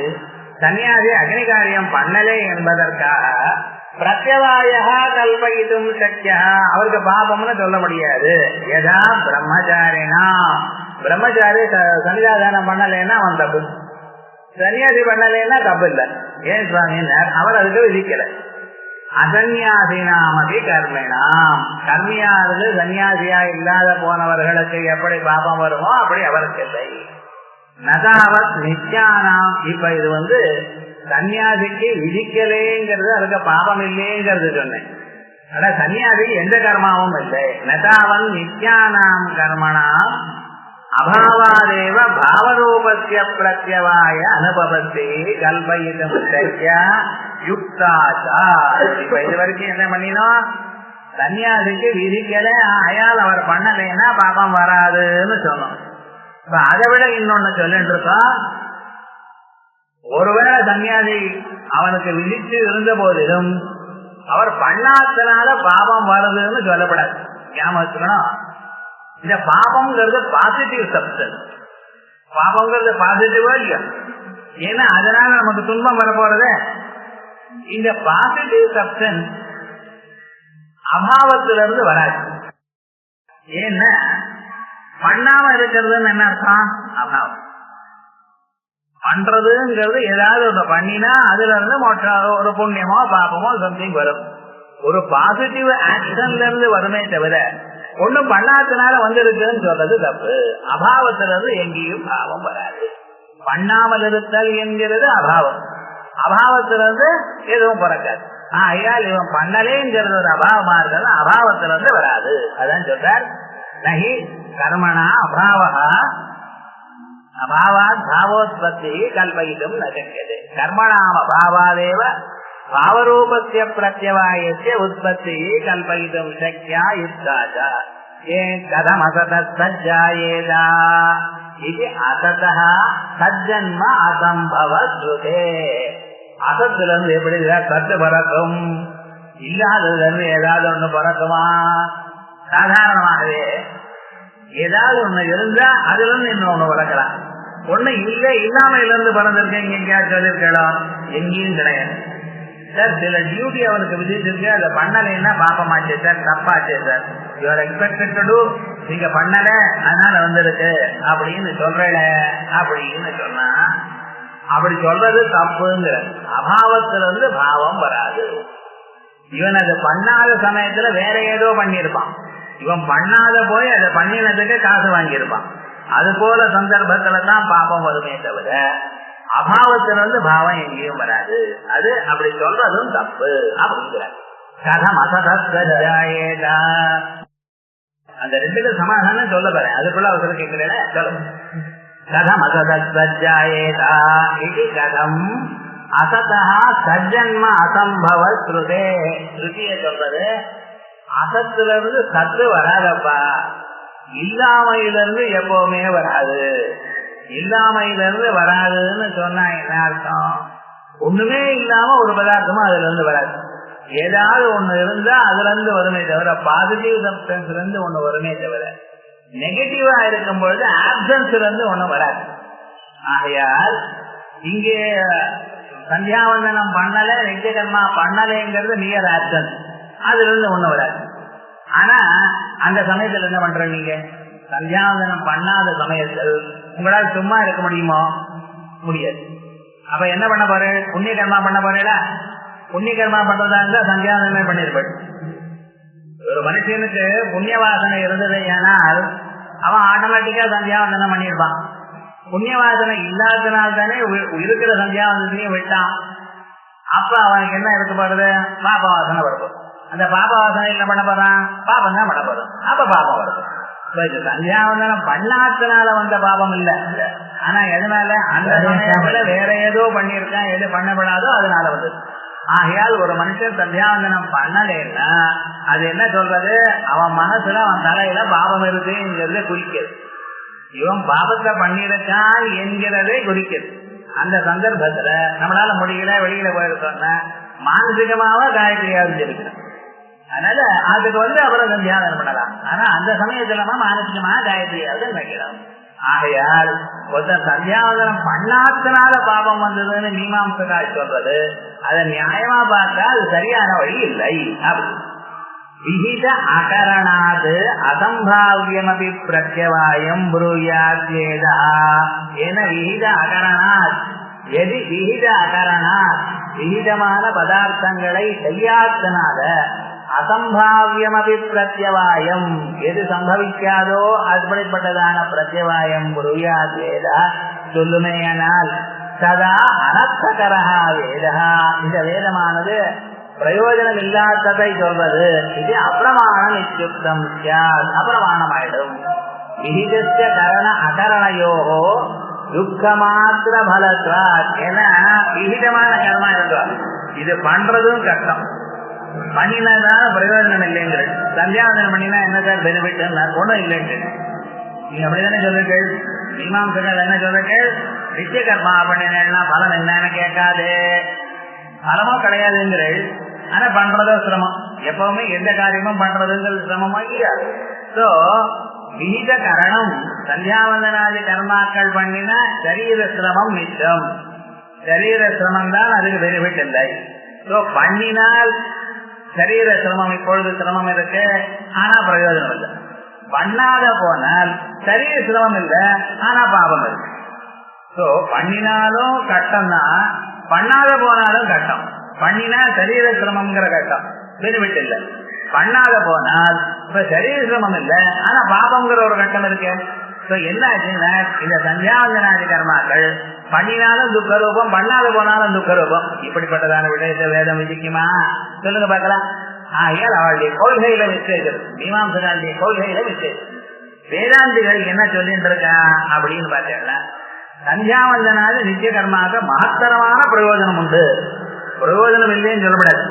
சன்னியாசி அக்னிகாரியம் பண்ணலே என்பதற்காக பிரத்யவாய கல்பயிதும் சக்கியா, அவருக்கு பாபம்னு சொல்ல முடியாது. யதா பிரம்மச்சாரினா, பிரம்மச்சாரி சன்னிதாதானம் பண்ணலைன்னா அவன் தப்பு, சன்னியாசி பண்ணலைன்னா தப்பு இல்லை. ஏன் சுவாமினார்? அவர் அதுக்கு விதிக்கல. அசன்யாசினாமதி கர்மினாம், கர்மியானது சன்னியாசியா இல்லாத போனவர்களுக்கு எப்படி பாபம் வருமோ அப்படி அவருக்கு இல்லை. நதாவத் நித்யானாம். இப்ப இது சன்னியாசிக்கு விதிக்கலேங்கிறது, அதுக்கு பாபம் இல்லைங்கிறது சொன்னேன். ஆனா சன்னியாசிக்கு எந்த கர்மாவும் இல்லை. நதாவன் நித்யானாம் கர்மணாம் அபாவாதேவ பாவரூபஸ்ய பிரத்யவாய அனுபவத்தை கல்பயிதும் சக்கியா யுக்தாச்சா. இப்ப இது வரைக்கும் என்ன பண்ணினோம்? சன்னியாசிக்கு விதிக்கல, ஆயால் அவர் பண்ணலைன்னா பாபம் வராதுன்னு சொன்னோம். இப்ப அதை விட இன்னொன்னு சொல்லிட்டு இருக்கோம். ஒருவேளை சன்னியாசி அவனுக்கு விதிச்சு இருந்த போதிலும் அவர் பண்ணாதனால பாபம் வருதுன்னு சொல்லப்படாது. ஞாபகம் வச்சுக்கணும், இந்த பாபம்ங்கிறது பாசிட்டிவ் சப்ஸ்டன்ஸ். பாபம்ங்கிறது பாசிட்டிவா இல்லையா? ஏன்னா அதனால நமக்கு துன்பம் வரப்போறது. இந்த பாசிட்டிவ் சப்ஸ்டன்ஸ் அபாவத்திலிருந்து வராது. ஏன்னா பண்ணாம இருக்கிறதுன்னு என்ன அர்த்தம்? அபாவம். பண்றதுங்கிறது ஏதாவது ஒன்று பண்ணினா அதுல இருந்து ஒரு புண்ணியமோ பாபமோ சம்திங் வரும். ஒரு பாசிட்டிவ் ஆக்ஷன்ல இருந்து வருமே தவிர ஒண்ணும் பண்ணாதனால வந்திருக்குன்னு சொல்றது தப்பு. அபாவத்திலிருந்து எங்கேயும் பாவம் வராது. பண்ணாமல் இருத்தல் என்கிறது அபாவம். அபாவத்திலிருந்து எதுவும் பிறக்காது. ஐயால் இவன் பண்ணலேங்கிறது ஒரு அபாவமா இருக்கிறது, அபாவத்திலிருந்து வராது. அதான் சொல்றார், நகி கர்மணா அபாவா அபாவாத் பாவோத்பத்தி கல்பயிதும் நசக்கியதே. கர்மணாம் அபாவாதேவ பாவரூபஸ்ய பிரத்யவாயஸ்ய உற்பத்தி கல்பயிதும் சக்யா யுக்தாச்ச. ஏன் கதம் அசதத் சஜ்ஜாயேதா இது அசதः சஜ்ஜன்ம அசம்பவ ஸ்ருதே. அசத்துல இருந்து எப்படி சத்து பறக்கும், இல்லாததுல இருந்து ஏதாவது ஒண்ணு பறக்குமா? சாதாரணமாகவே ஏதாவது ஒண்ணு இருந்தா அதுல இருந்து இன்னொன்னு பறக்கலாம். ஒண்ணு இல்ல இல்லாமையில இருந்து பறந்திருக்கேன் எங்கேயாச்சும் சொல்லிருக்கலாம்? எங்கேயும் கிடையாது சார். சில டியூட்டி அவருக்கு விதிச்சிருக்கு, அதை பண்ணலைன்னா பாப்பமாச்சே சார், தப்பாச்சே sir, you are expected to do, நீங்க பண்ணல அதனால வந்திருக்கு அப்படின்னு சொல்றல அப்படின்னு சொன்னா அப்படி சொல்றது தப்புங்கிற. அபாவத்துல இருந்து பாவம் வராது. இவன் அதை பண்ணாத சமயத்துல வேற ஏதோ பண்ணிருப்பான். இவன் பண்ணாத போய் அதை பண்ணினதுக்கு காசு வாங்கியிருப்பான். அது போல சந்தர்ப்பத்துல தான் பாபம் வருமே தவிர அபாவத்திலிருந்து பாவம் எங்கேயும் வராது. அது அப்படி சொல்றதும் தப்பு அப்படிங்கிற. கதம் அசதா அந்த ரெண்டுக்கு சமாதானம் சொல்ல போறேன், அதுக்குள்ள அவசரம் கேட்கிறேன். சொல்லுங்க. கதம் அசதா இது கதம் அசதா சஜ்ஜன்ம அசம்பவ ஸ்ருதே. ஸ்ருதியை சொல்றது அசத்துல இருந்து சத்து வராதப்பா, இல்லாமையிலிருந்து எப்பவுமே வராது. இல்லாமையிலிருந்து வராதுன்னு சொன்னா என்ன அர்த்தம்? ஒண்ணுமே இல்லாம ஒரு பதார்த்தமும் அதுல இருந்து வராது. ஏதாவது ஒண்ணு இருந்தா அதுல இருந்து வருமே தவிர, பாசிட்டிவ் சப்ஸ்டன்ஸ்ல இருந்து ஒண்ணு வருமே தவிர நெகட்டிவா இருக்கும் பொழுது ஆப்சன்ஸ்ல இருந்து ஒண்ணும் வராது. ஆகையால் இங்கே சந்தியாவந்தனம் பண்ணல, நித்தியகர்மா பண்ணலைங்கிறது நியர் ஆப்சன்ஸ், அதுல இருந்து ஒண்ணு வராது. ஆனா அந்த சமயத்துல என்ன பண்ற நீங்க? சந்தியாவந்தனம் பண்ணாத சமயத்தில் உங்களால் சும்மா இருக்க முடியுமோ? முடியாது. அப்ப என்ன பண்ண போற? புண்ணிய கர்மா பண்ண போறேடா. புண்ணிய கர்மா பண்றதா இருந்தா சந்தியாவந்தனமே பண்ணிருப்ப. ஒரு மனுஷனுக்கு புண்ணிய வாசனை இருந்தது ஏனால் அவன் ஆட்டோமேட்டிக்கா சந்தியாவந்தனம் பண்ணிருப்பான். புண்ணிய வாசனை இல்லாதனால தானே இருக்கிற சந்தியாவந்தனையும் விட்டான். அப்ப அவனுக்கு என்ன இருக்க போறது? பாப வாசனை வருது. அந்த பாப வாசனை என்ன பண்ண போறான்? பாபம் தான் பண்ண போறோம். அப்ப பாபம் வருது. சந்தியாவந்தனம் பண்ணாதனால வந்த பாபம் இல்ல. ஆனா எதனால? அந்த சமயத்துல வேற ஏதோ பண்ணிருக்கான், எது பண்ணப்படாதோ அதனால வந்தது. ஆகையால் ஒரு மனுஷன் சந்தியாவந்தனம் பண்ணலைன்னா அது என்ன சொல்றது? அவன் மனசுல அவன் தலையில பாபம் இருக்குங்கிறத குறிக்கிறது. இவன் பாபத்தை பண்ணிருக்கான் என்கிறதே குறிக்கிறது. அந்த சந்தர்ப்பத்துல நம்மளால முடியல, வெளியில போயிருக்கோம்னா மானசிகமாவ காயத்ரியாவது ஜெபிக்கணும். அதனால அதுக்கு அப்புறம் சந்தியாவந்தனம் பண்ணலாம். ஆனா அந்த சமயத்துல மானசிகமா காயத்ரியாவது வைக்கலாம். ஆகையால் ஒருத்தர் சந்தியாவந்தனம் பண்ணாதனால பாபம் வந்ததுன்னு மீமாம்சகாய் சொல்றது அதை நியாயமா பார்த்தா அது சரியான வழி இல்லை. அப்படி விஹித அகரணாது அசம்பாவியமபி பிரத்யவாயம் புரூயாத்யேதா. ஏன விஹித அகரணாத், எது விஹித அகரணாத் விஹிதமான பதார்த்தங்களை செய்யாதனால அசம்பாவியமபி பிரத்யவாயம், எது சம்பவிக்காதோ அப்படிப்பட்டதான பிரத்யவாயம் புரூயாத்யேதா சொல்லுமேயானால் சதா அனர்த்தகரஹா வேதா. இந்த வேதமானது பிரயோஜனம் இல்லாததை சொல்வது. இது அப்பிரமாணம் இத்தியுக்தம் ஸ்யாத், அப்பிரமாணமாயிடும். விஹிதஸ்ய கரண அகரணயோகோ யுக்தமாத்திர பலத்வாத். ஏன்னா விஹிதமான கர்மா இருந்தால் இது பண்றதும் கஷ்டம், பண்ணினதான பிரயோஜனம் இல்லைங்கிறது. சந்தியாவந்தனம் பண்ணினா என்ன சார் பெனிஃபிட்? ஒன்றும் இல்லைன்னு நீங்க அப்படிதானே சொல்றீர்கள். மீமாம்சகர் என்ன சொல்றீர்கள்? நித்திய கர்மா பண்ணினா பலம் என்னன்னு கேட்காது, பலமோ கிடையாதுங்கிறீர்கள். ஆனா பண்றதோ சிரமம். எப்பவுமே எந்த காரியமும் பண்றதுங்கிறது சிரமமா இல்லையா? சோ விஹித கரணம் சந்தியாவந்தனாதி கர்மாக்கள் பண்ணினா சரீர சிரமம் மிச்சம். சரீர சிரமம் தான் அதுக்கு பெனிஃபிட் இல்லை. சோ பண்ணினால் சரீர சிரமம், இப்பொழுது சிரமம் இருக்கு ஆனா பிரயோஜனம் இல்லை. பண்ணாத போனால் சரீர சிரமம் இல்லை ஆனா பாபம் இருக்கு. சோ பண்ணினாலும் கட்டம் தான், பண்ணாத போனாலும் கட்டம். பண்ணினா சரீர சிரமம்ங்கிற கட்டம், பெனிஃபிட் இல்லை. பண்ணாத போனால் இப்ப சரீர சிரமம் இல்லை, ஆனா பாபங்கிற ஒரு கட்டம் இருக்கு. என்ன ஆச்சுன்னா இந்த சந்தியாவந்தனாதி கர்மாக்கள் பண்ணினாலும் துக்க ரூபம், பண்ணாத போனாலும் துக்க ரூபம். இப்படிப்பட்டதான விடயத்தை வேதம் விதிக்குமா? சொல்லுங்க பார்க்கலாம். ஆகையால் அவளுடைய கொள்கையில மிஸ்டேக், மீமாம்சகாளுடைய கொள்கையில மிஸ்டேக். வேதாந்திகள் என்ன சொல்லிட்டு இருக்கா அப்படின்னு பார்த்தீங்கன்னா, சந்தியாவந்தனால நித்திய கர்மாக மகத்தரமான பிரயோஜனம் உண்டு, பிரயோஜனம் இல்லைன்னு சொல்லப்படாது.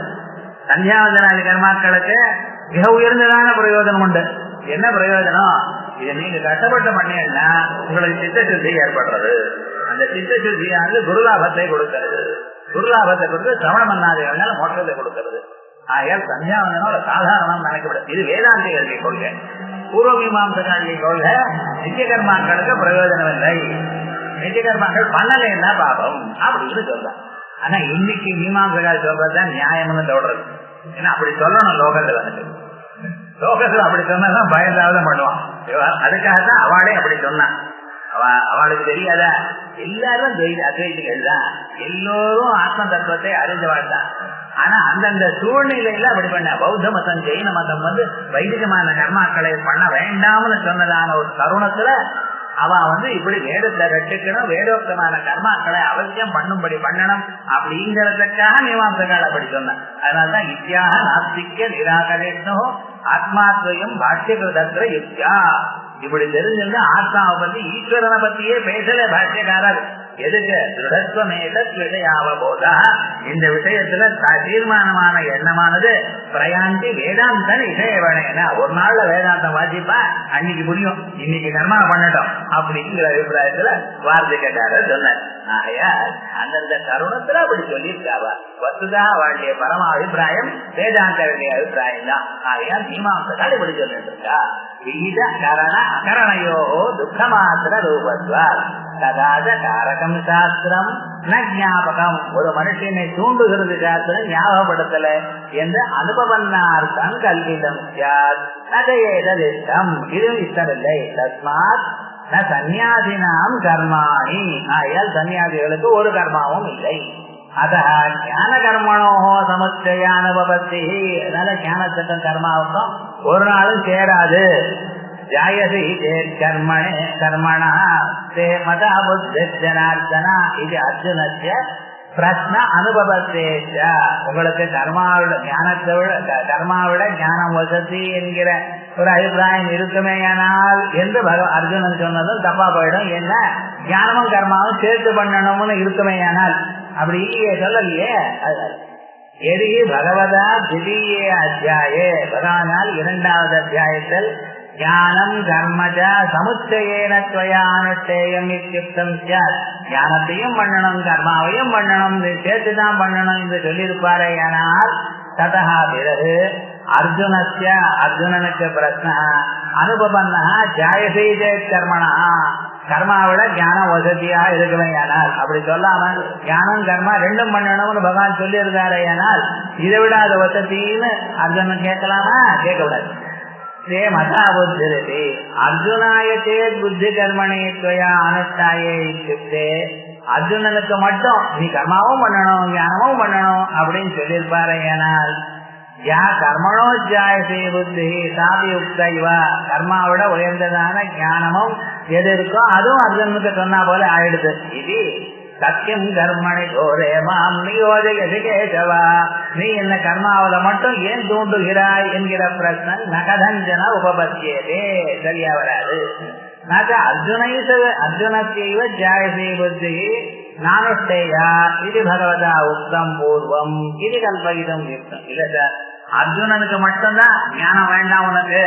சந்தியாவந்தனாதி கர்மாக்களுக்கு மிக உயர்ந்ததான பிரயோஜனம் உண்டு. என்ன பிரயோஜனம்? இதை நீங்க கஷ்டப்பட்டு பண்ணீங்கன்னா உங்களுக்கு சித்த சுத்தி ஏற்படுறது. அந்த சித்த சுத்தியானது குருலாபத்தை கொடுக்கிறது. குருலாபத்தை கொடுத்து சிரவண மன்னாதிகள்னால மோட்சத்தை கொடுக்கிறது. ஆகையால் சந்தியாவந்தனோட சாதாரணம் நினைக்கப்படும். இது வேதாந்திகளுடைய கொள்கை. பூர்வ மீமாம்சகாளுடைய கொள்கை நித்திய கர்மாக்களுக்கு பிரயோஜனம் இல்லை, நித்திய கர்மாக்கள் பண்ணலைன்னா பாபம் அப்படின்னு சொல்ல. ஆனா இன்னைக்கு மீமாம்சகால் சொல்றதுதான் நியாயம்னு சொல்றது. ஏன்னா அப்படி சொல்லணும் லோகத்துல. லோகத்துல அப்படி சொன்னாதான் பயந்தாவது பண்ணுவான். அதுக்காகத்தான் அவளே அப்படி சொன்னான். அவளுக்கு தெரியாதா? எல்லாரும் அத்வைதிகள் தான், எல்லோரும் ஆத்ம தத்துவத்தை அறிஞ்சவாள் தான். ஆனா அந்தந்த சூழ்நிலையில அப்படி பண்ண. பௌத்த மதம், ஜெயின மதம் வைதிகமான கர்மாக்களை பண்ண வேண்டாம்னு சொன்னதான ஒரு தருணத்துல அவ இப்படி வேதத்தை ரட்சிக்கணும், வேதோக்தமான கர்மாக்களை அவசியம் பண்ணும்படி பண்ணணும் அப்படிங்கறதுக்காக மீமாம்சகால் அப்படி சொன்ன. அதனாலதான் இத்தியாக நாஸ்திக்க நிராகரிஷ்ணோ ஆத்மாத்வயம் பாஷ்யகிருதத்திர யுக்தியா. இப்படி தெரிஞ்சிருந்த ஆத்மாவை பத்தி, ஈஸ்வரனை பத்தியே பேசல பாஷ்யக்காரர். எதுக்கு? திருடத்வமேதா. இந்த விஷயத்துல தீர்மானமான எண்ணமானது பிரயாந்தி வேதாந்தன் இசையவனேனா. ஒரு நாள்ல வேதாந்தம் வாசிப்பா, அன்னைக்கு புரியும் இன்னைக்கு கர்மா பண்ணட்டும் அப்படிங்கிற அபிப்பிராயத்துல வார்த்தைக்காரர் சொன்னார். ஆகையால் அந்தந்த தருணத்துல அப்படி சொல்லியிருக்காவா. வசுதா அவளுடைய பரம அபிப்பிராயம் வேதாந்தருடைய அபிப்பிராயம் தான். ஆகையால் மீமாம்சகால் இப்படி சொல்லிட்டு இருக்கா. விகித கரண அகரணையோ துக்கமாத்திர ரூபத்வா ததாத காரகம் சாஸ்திரம் ந ஞாபகம். ஒரு மனுஷனை தூண்டுகிறது சாஸ்திரம், ஞாபகப்படுத்தல என்று அனுபவன்னார்த்தம் கல்விதம் சாத் நதேதம். இதுவும் இஷ்டம் இல்லை. தஸ்மாத் ந சன்னியாசினாம் கர்மாணி. ஆயால் சன்னியாசிகளுக்கு ஒரு கர்மாவும் இல்லை. அத ஞான கர்மணோ சமுச்சய அனுபவத்தி. அதனால ஞானத்துக்கும் கர்மாவுக்கும் ஒரு நாளும் சேராது. ஜாயசி சேத் கர்மணே கர்மணா தே மத புத்தனார்த்தனா. இது அர்ஜுனஸ்ய பிரஸ்ன அனுபவத்தேச்ச. உங்களுக்கு கர்மாவிட ஞானம் வசதி என்கிற ஒரு அபிப்பிராயம் இருக்குமேயானால் என்று அர்ஜுனன் சொன்னதும் தப்பா போயிடும். என்ன ஞானமும் கர்மாவும் சேர்த்து பண்ணணும்னு இருக்குமேயானால் அப்படி சொல்லலையே. எரி பகவதா திடீய அத்தியாயே. பகவானால் 2வது அத்தியாயத்தில் ஞானம் கர்மஜ சமுச்சயேன த்வயா அனுஷ்டேயம் இத்யுக்தம் ஸ்யாத். ஞானத்தையும் பண்ணணும், கர்மாவையும் பண்ணணும், சேர்த்துதான் பண்ணணும் என்று சொல்லியிருப்பாரே. ஆனால் ததா பிறகு அர்ஜுனனுக்கு பிரஸ்ன அனுபவன்னா ஜாயசே சேத் கர்மணா. கர்மாவிட ஞானம் வசதியா இருக்குமையானால் அப்படி சொல்லாம ஞானம் கர்மா ரெண்டும் பண்ணணும்னு பகவான் சொல்லி இருந்தாரே. ஆனால் இதை விட அது வசதின்னு அர்ஜுனன் கேட்கலாமா? கேட்க விடாது. மதா புத்தி அர்ஜுனாய சேத் புத்தி கர்மணே துவயா அனுஷ்டாயே இத்யுக்தே. அர்ஜுனனுக்கு மட்டும் நீ கர்மாவும் பண்ணணும், ஞானமும் பண்ணணும் அப்படின்னு சொல்லியிருப்பாரு. ஏனால் யா கர்மணோ ஜாயசே புத்தி சாபி யுக்த இவா. கர்மாவிட உயர்ந்ததான ஞானமும் எது இருக்கோ அதுவும் அர்ஜுனனுக்கு சொன்னா போல ஆயிடுது. இது சத்தியம் கர்மணி கோரே மாம் நியோஜயதி கேசவா. நீ என்ன கர்மாவில மட்டும் ஏன் தூண்டுகிறாய் என்கிற பிரச்சனை நகதஞ்சன உபபத்தியதே. சரியா வராது. அர்ஜுனத்தைவ ஜாயசே புத்தி நானுஷ்டேயா இது பகவதா உக்தம் பூர்வம் இது கல்பகிதம் யுக்தம். இல்ல சார், அர்ஜுனனுக்கு மட்டும்தான் ஞானம் வேண்டாம், உனக்கு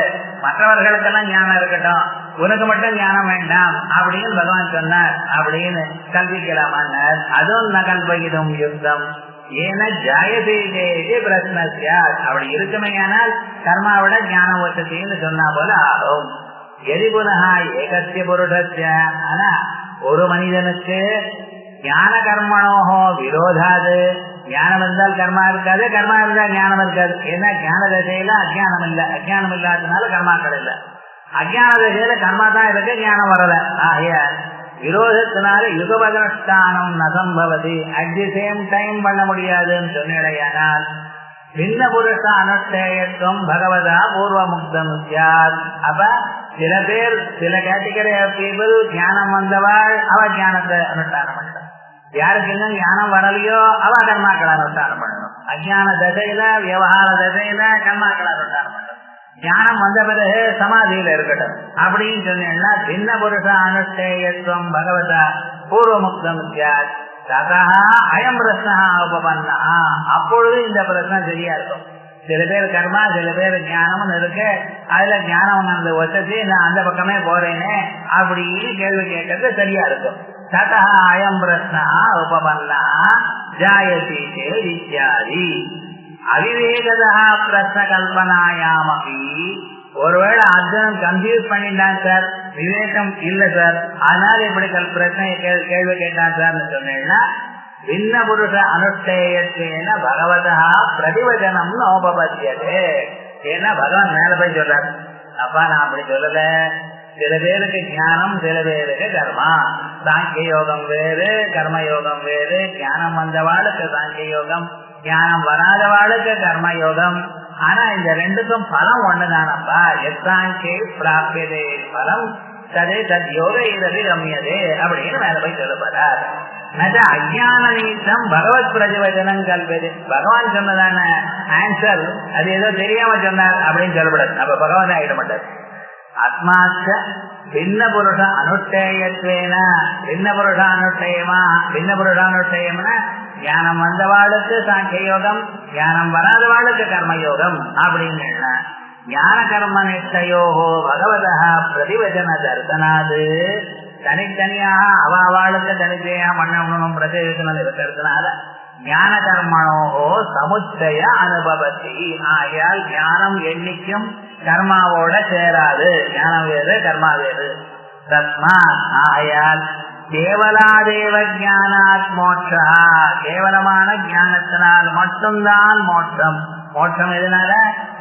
மற்றவர்களுக்கெல்லாம் ஞானம் இருக்கட்டும், உனக்கு மட்டும் ஞானம் வேண்டாம் அப்படின்னு பகவான் சொன்னார் அப்படின்னு கல்பிக்கலாமான்னார். அதுவும் ந கல்பகிதம் யுக்தம். ஏன ஜாயதேஜே பிரஸ்னஸ்யா. அப்படி இருக்குமையானால் கர்மாவிட ஞான வசதின்னு சொன்னா போல ஆகும். எதி புனகா ஏகத்திய புருஷஸ்ய. ஆனா ஒரு மனிதனுக்கு ஞான கர்மணோஹோ விரோதாது. ஞானம் இருந்தால் கர்மா இருக்காது, கர்மா இருந்தால் ஞானம் இருக்காது. ஏன்னா ஞான தசையில அஜ்ஞானம் இல்லை, அஜ்ஞானம் இல்லாததுனால கர்மாக்கள் இல்லை. அஜ்ஞான தசையில கர்மா தான் இருக்கு, ஞானம் வரல. ஆகிய விரோதத்தினால யுகபதனுஷ்டானம் நசம்பவதி. அட் தி சேம் டைம் பண்ண முடியாதுன்னு சொன்னால் பின்ன புருஷ அனுஷ்டேயத்துவம் பகவதா பூர்வ முக்தம் சாத். அப்ப சில பேர் சில கேட்டகரி ஆஃப் பீப்புள் ஞானம் வந்தவாள் அவ ஞானத்தை அனுஷ்டானம் பண்ணணும். யாருக்கு இன்னும் ஞானம் வரலையோ அவ கர்மாக்களை அனுஷ்டானம் பண்ணணும். அஜான தசையில விவகார தசையில கர்மாக்களை அனுஷ்டானம் பண்ணணும். ஞானம் வந்த பிறகு சமாதியில இருக்கட்டும் அப்படின்னு சொன்னீங்கன்னா பின்ன புருஷ அனுஷ்டேயத்துவம் பகவதா பூர்வ முக்தம் சாத். ததா அயம் பிரச்சனா உபபன்னா. அப்பொழுது இந்த பிரச்சனை சரியா இருக்கும். சில பேர் கர்மா சில பேர் ஞானம்னு இருக்கு. அதுல ஞானம் அந்த வசதி நான் அந்த பக்கமே போறேனே அப்படின்னு கேள்வி கேட்கறது சரியா இருக்கும். ததா அயம் பிரச்சனா உபபன்னா ஜாயதி இத்தியாதி. அவிவேகதா பிரச்சன கல்பனாயாமபி. ஒருவேளை அர்ஜுனன் கன்ஃபியூஸ் பண்ணிட்டான் சார், விவேகம் இல்ல சார், அதனால இப்படி பிரச்சனையை கேள்வி கேட்டான் சார்னு சொன்னேன்னா பின்ன புருஷ அனுஷ்டேயத்தேன பகவதா பிரதிவச்சனம் நோபபத்தியதே. ஏன்னா பகவான் மேல போய் சொல்றாரு, அப்பா நான் அப்படி சொல்லல, சில பேருக்கு ஞானம் சில பேருக்கு கர்மா. சாங்கிய யோகம் வேறு கர்மயோகம் வேறு. ஞானம் வந்தவாளுக்கு சாங்கிய யோகம், ஞானம் வராதவாளுக்கு கர்மயோகம். ஆனா இந்த ரெண்டுக்கும் பலம் ஒண்ணுதானப்பா. எத்தாங்கே பிராபியதே பலம் ததே தத் யோக இதவி ரம்யதே அப்படின்னு மேல போய் சொல்லப்படுறார். அஜான நீச்சம் பகவத் பிரதிவச்சனம் கல்பது. பகவான் சொன்னதான ஆன்சர் அது ஏதோ தெரியாம சொன்னார் அப்படின்னு சொல்லப்படாது. அப்ப பகவான் ஆகிட மாட்டார். ஆத்மாச்ச பின்ன புருஷ அனுஷ்டேயத்வேன. பின்ன புருஷ அனுஷ்டயமா பின்ன புருஷ அனுஷ்டயம்னா ஞானம் வந்தவாளுக்கு சாங்கிய யோகம், ஞானம் வராதவாளுக்கு கர்மயோகம் அப்படின்னு. ஞான கர்ம நிஷ்டயோகோ பகவதா பிரதிவச்சன தர்சனாது. தனித்தனியாக அவாளுக்கு தனித்தனியா பண்ணணும் பிரதிவச்சனம் இருக்கிறதுனால ஞான கர்மனோகோ சமுச்சய அனுபவத்தி. ஆகையால் ஞானம் என்னைக்கும் கர்மாவோட சேராது. ஞானம் வேறு கர்மா வேறு. தஸ்மாத் ஆகையால் கேவலாதேவ ஞானாத் மோட்சா. கேவலமான ஞானத்தினால் மட்டும்தான் மோட்சம். மோட்சம் எதனால?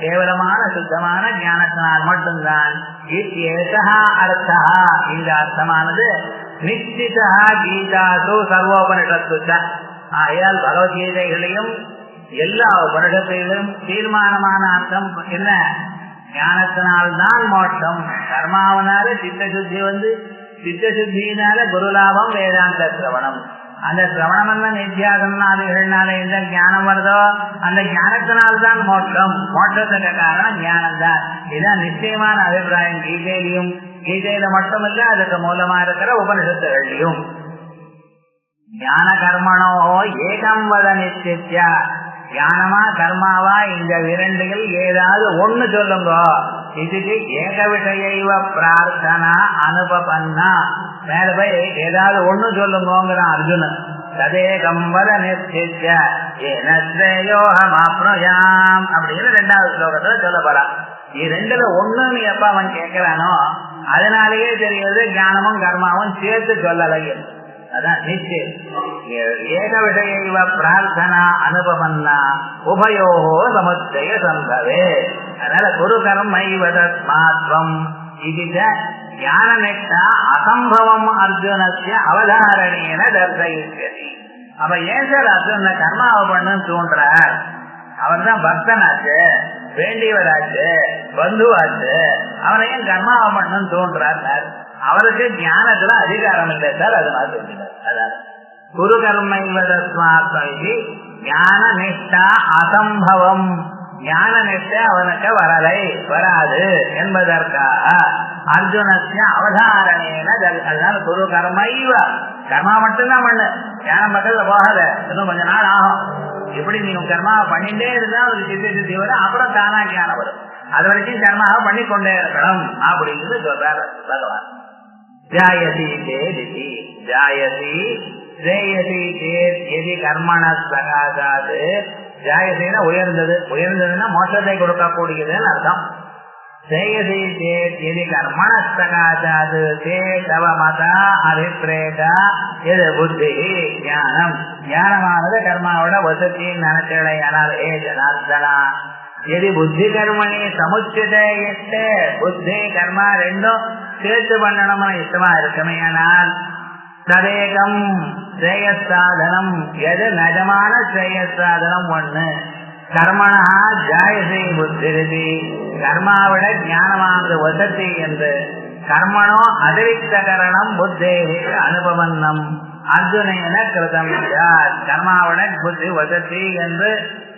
கேவலமான சுத்தமான ஞானத்தினால் மட்டும்தான். அர்த்தா இந்த அர்த்தமானது நிச்சிதா கீதாசு சர்வோபனிஷத்து. ஆகையால் பகவத்கீதைகளையும் எல்லா உபனிஷத்திலும் தீர்மானமான அர்த்தம் என்ன? ஞானத்தினால்தான் மோட்சம். கர்மாவனால சித்த சுத்தி வந்து சித்த சுத்தியினால குருலாபம் வேதாந்த சிரவணம். அந்த சிரவணம் என்ன நித்தியாசனாதிகள்னால எந்த ஞானம் வருதோ அந்த ஞானத்தினால்தான் மோட்சம். மோட்சத்துக்கு காரணம் ஞானம் தான். இதுதான் நிச்சயமான அபிப்பிராயம் கீதையிலையும். கீதையில மட்டுமல்ல, அதுக்கு மூலமா இருக்கிற உபனிஷத்துகள்லையும். ஞான கர்மனோ ஏகம் வத நிச்சய. ஞானமா கர்மாவா இந்த இரண்டுகள் ஏதாவது ஒண்ணு சொல்லுங்க. இதுக்கு ஏக விஷயைவ பிரார்த்தனா அனுபபன்னா. மேல போய் ஏதாவது ஒண்ணு சொல்லுங்கிறான் அர்ஜுனன். ததேகம் வத நிச்சய ஏனஸ்ரேயோகம் ஆப்னுயாம் அப்படின்னு 2வது ஸ்லோகத்துல சொல்ல போறான். இது ரெண்டுல ஒண்ணுன்னு எப்ப அவன் கேட்கிறானோ அதனாலேயே தெரியுது ஞானமும் கர்மாவும் சேர்த்து சொல்லலையே. அதான் நிச்சயம். ஏக விஷயைவ பிரார்த்தனா அனுபவன்னா உபயோகோ சமுச்சய சம்பவே. அதனால குரு கர்மைவ தஸ்மாத்வம் இதுக ஞான நிஷ்டா அசம்பவம் அர்ஜுனஸ்ய அவதாரணேன தர்சயிஷ்யதி. அப்ப ஏன் சார் அர்ஜுன கர்மாவை பண்ணுன்னு தூண்டுறார்? அவர் தான் பக்தனாச்சு, வேண்டியவராச்சு, பந்துவாச்சு, அவனை ஏன் கர்மாவை பண்ணுன்னு தூண்டுறார்? அவருக்கு ஞானத்துல அதிகாரம் இல்லை சார். அது மாதிரி சொல்லிட்டார். அதாவது குரு கர்மைவதஸ்மாத்மி ஞான நிஷ்டா அசம்பவம். ஞான நிஷ்டை அவனுக்கு வரலை, வராது என்பதற்காக அர்ஜுனஸ்ய அவதாரணேன. அதனால குரு கர்மைவ கர்மா மட்டும்தான் பண்ணு, ஞானம் பக்கத்துல போகாத, இன்னும் கொஞ்ச நாள் ஆகும். இப்படி நீங்க கர்மாவை பண்ணிட்டே இருந்தா ஒரு சித்தி சித்தி வரும், அப்புறம் தானா ஞானம் வரும். அது வரைக்கும் கர்மாவை பண்ணிக்கொண்டே இருக்கணும் அப்படின்னு சொல்றாரு பகவான். ஜாயசி சேதி ஜாயசி ஸ்ரேயசி சேத் எதி கர்மண சகாதாது. ஜாயசின்னா உயர்ந்தது, உயர்ந்ததுன்னா மோட்சத்தை கொடுக்கக்கூடியதுன்னு அர்த்தம். ஸ்ரேயசி சேத் எதி கர்மண சகாதாது தே தவ மதா அபிப்ரேதா எது புத்தி ஞானம். ஞானமானது கர்மாவோட வசதின்னு நினைச்சலை. ஆனால் ஏ ஜனார்தனா எது புத்தி கர்மணி சமுச்சிதே எட்டே. புத்தி கர்மா ரெண்டும் சேர்த்து பண்ணணும்னு இஷ்டமா இருக்குமே. ஆனால் ததேகம் ஸ்ரேயசாதனம். எது நிஜமான ஸ்ரேயசாதனம் ஒண்ணு. கர்மணா ஜாயசே புத்திரிதி, கர்மாவிட ஞானமானது வசதி என்று கர்மணோ அதிரிக்த கரணம் புத்தே அனுபவன்னம் அர்ஜுனேன கிருதம். கர்மாவிட புத்தி வசதி என்று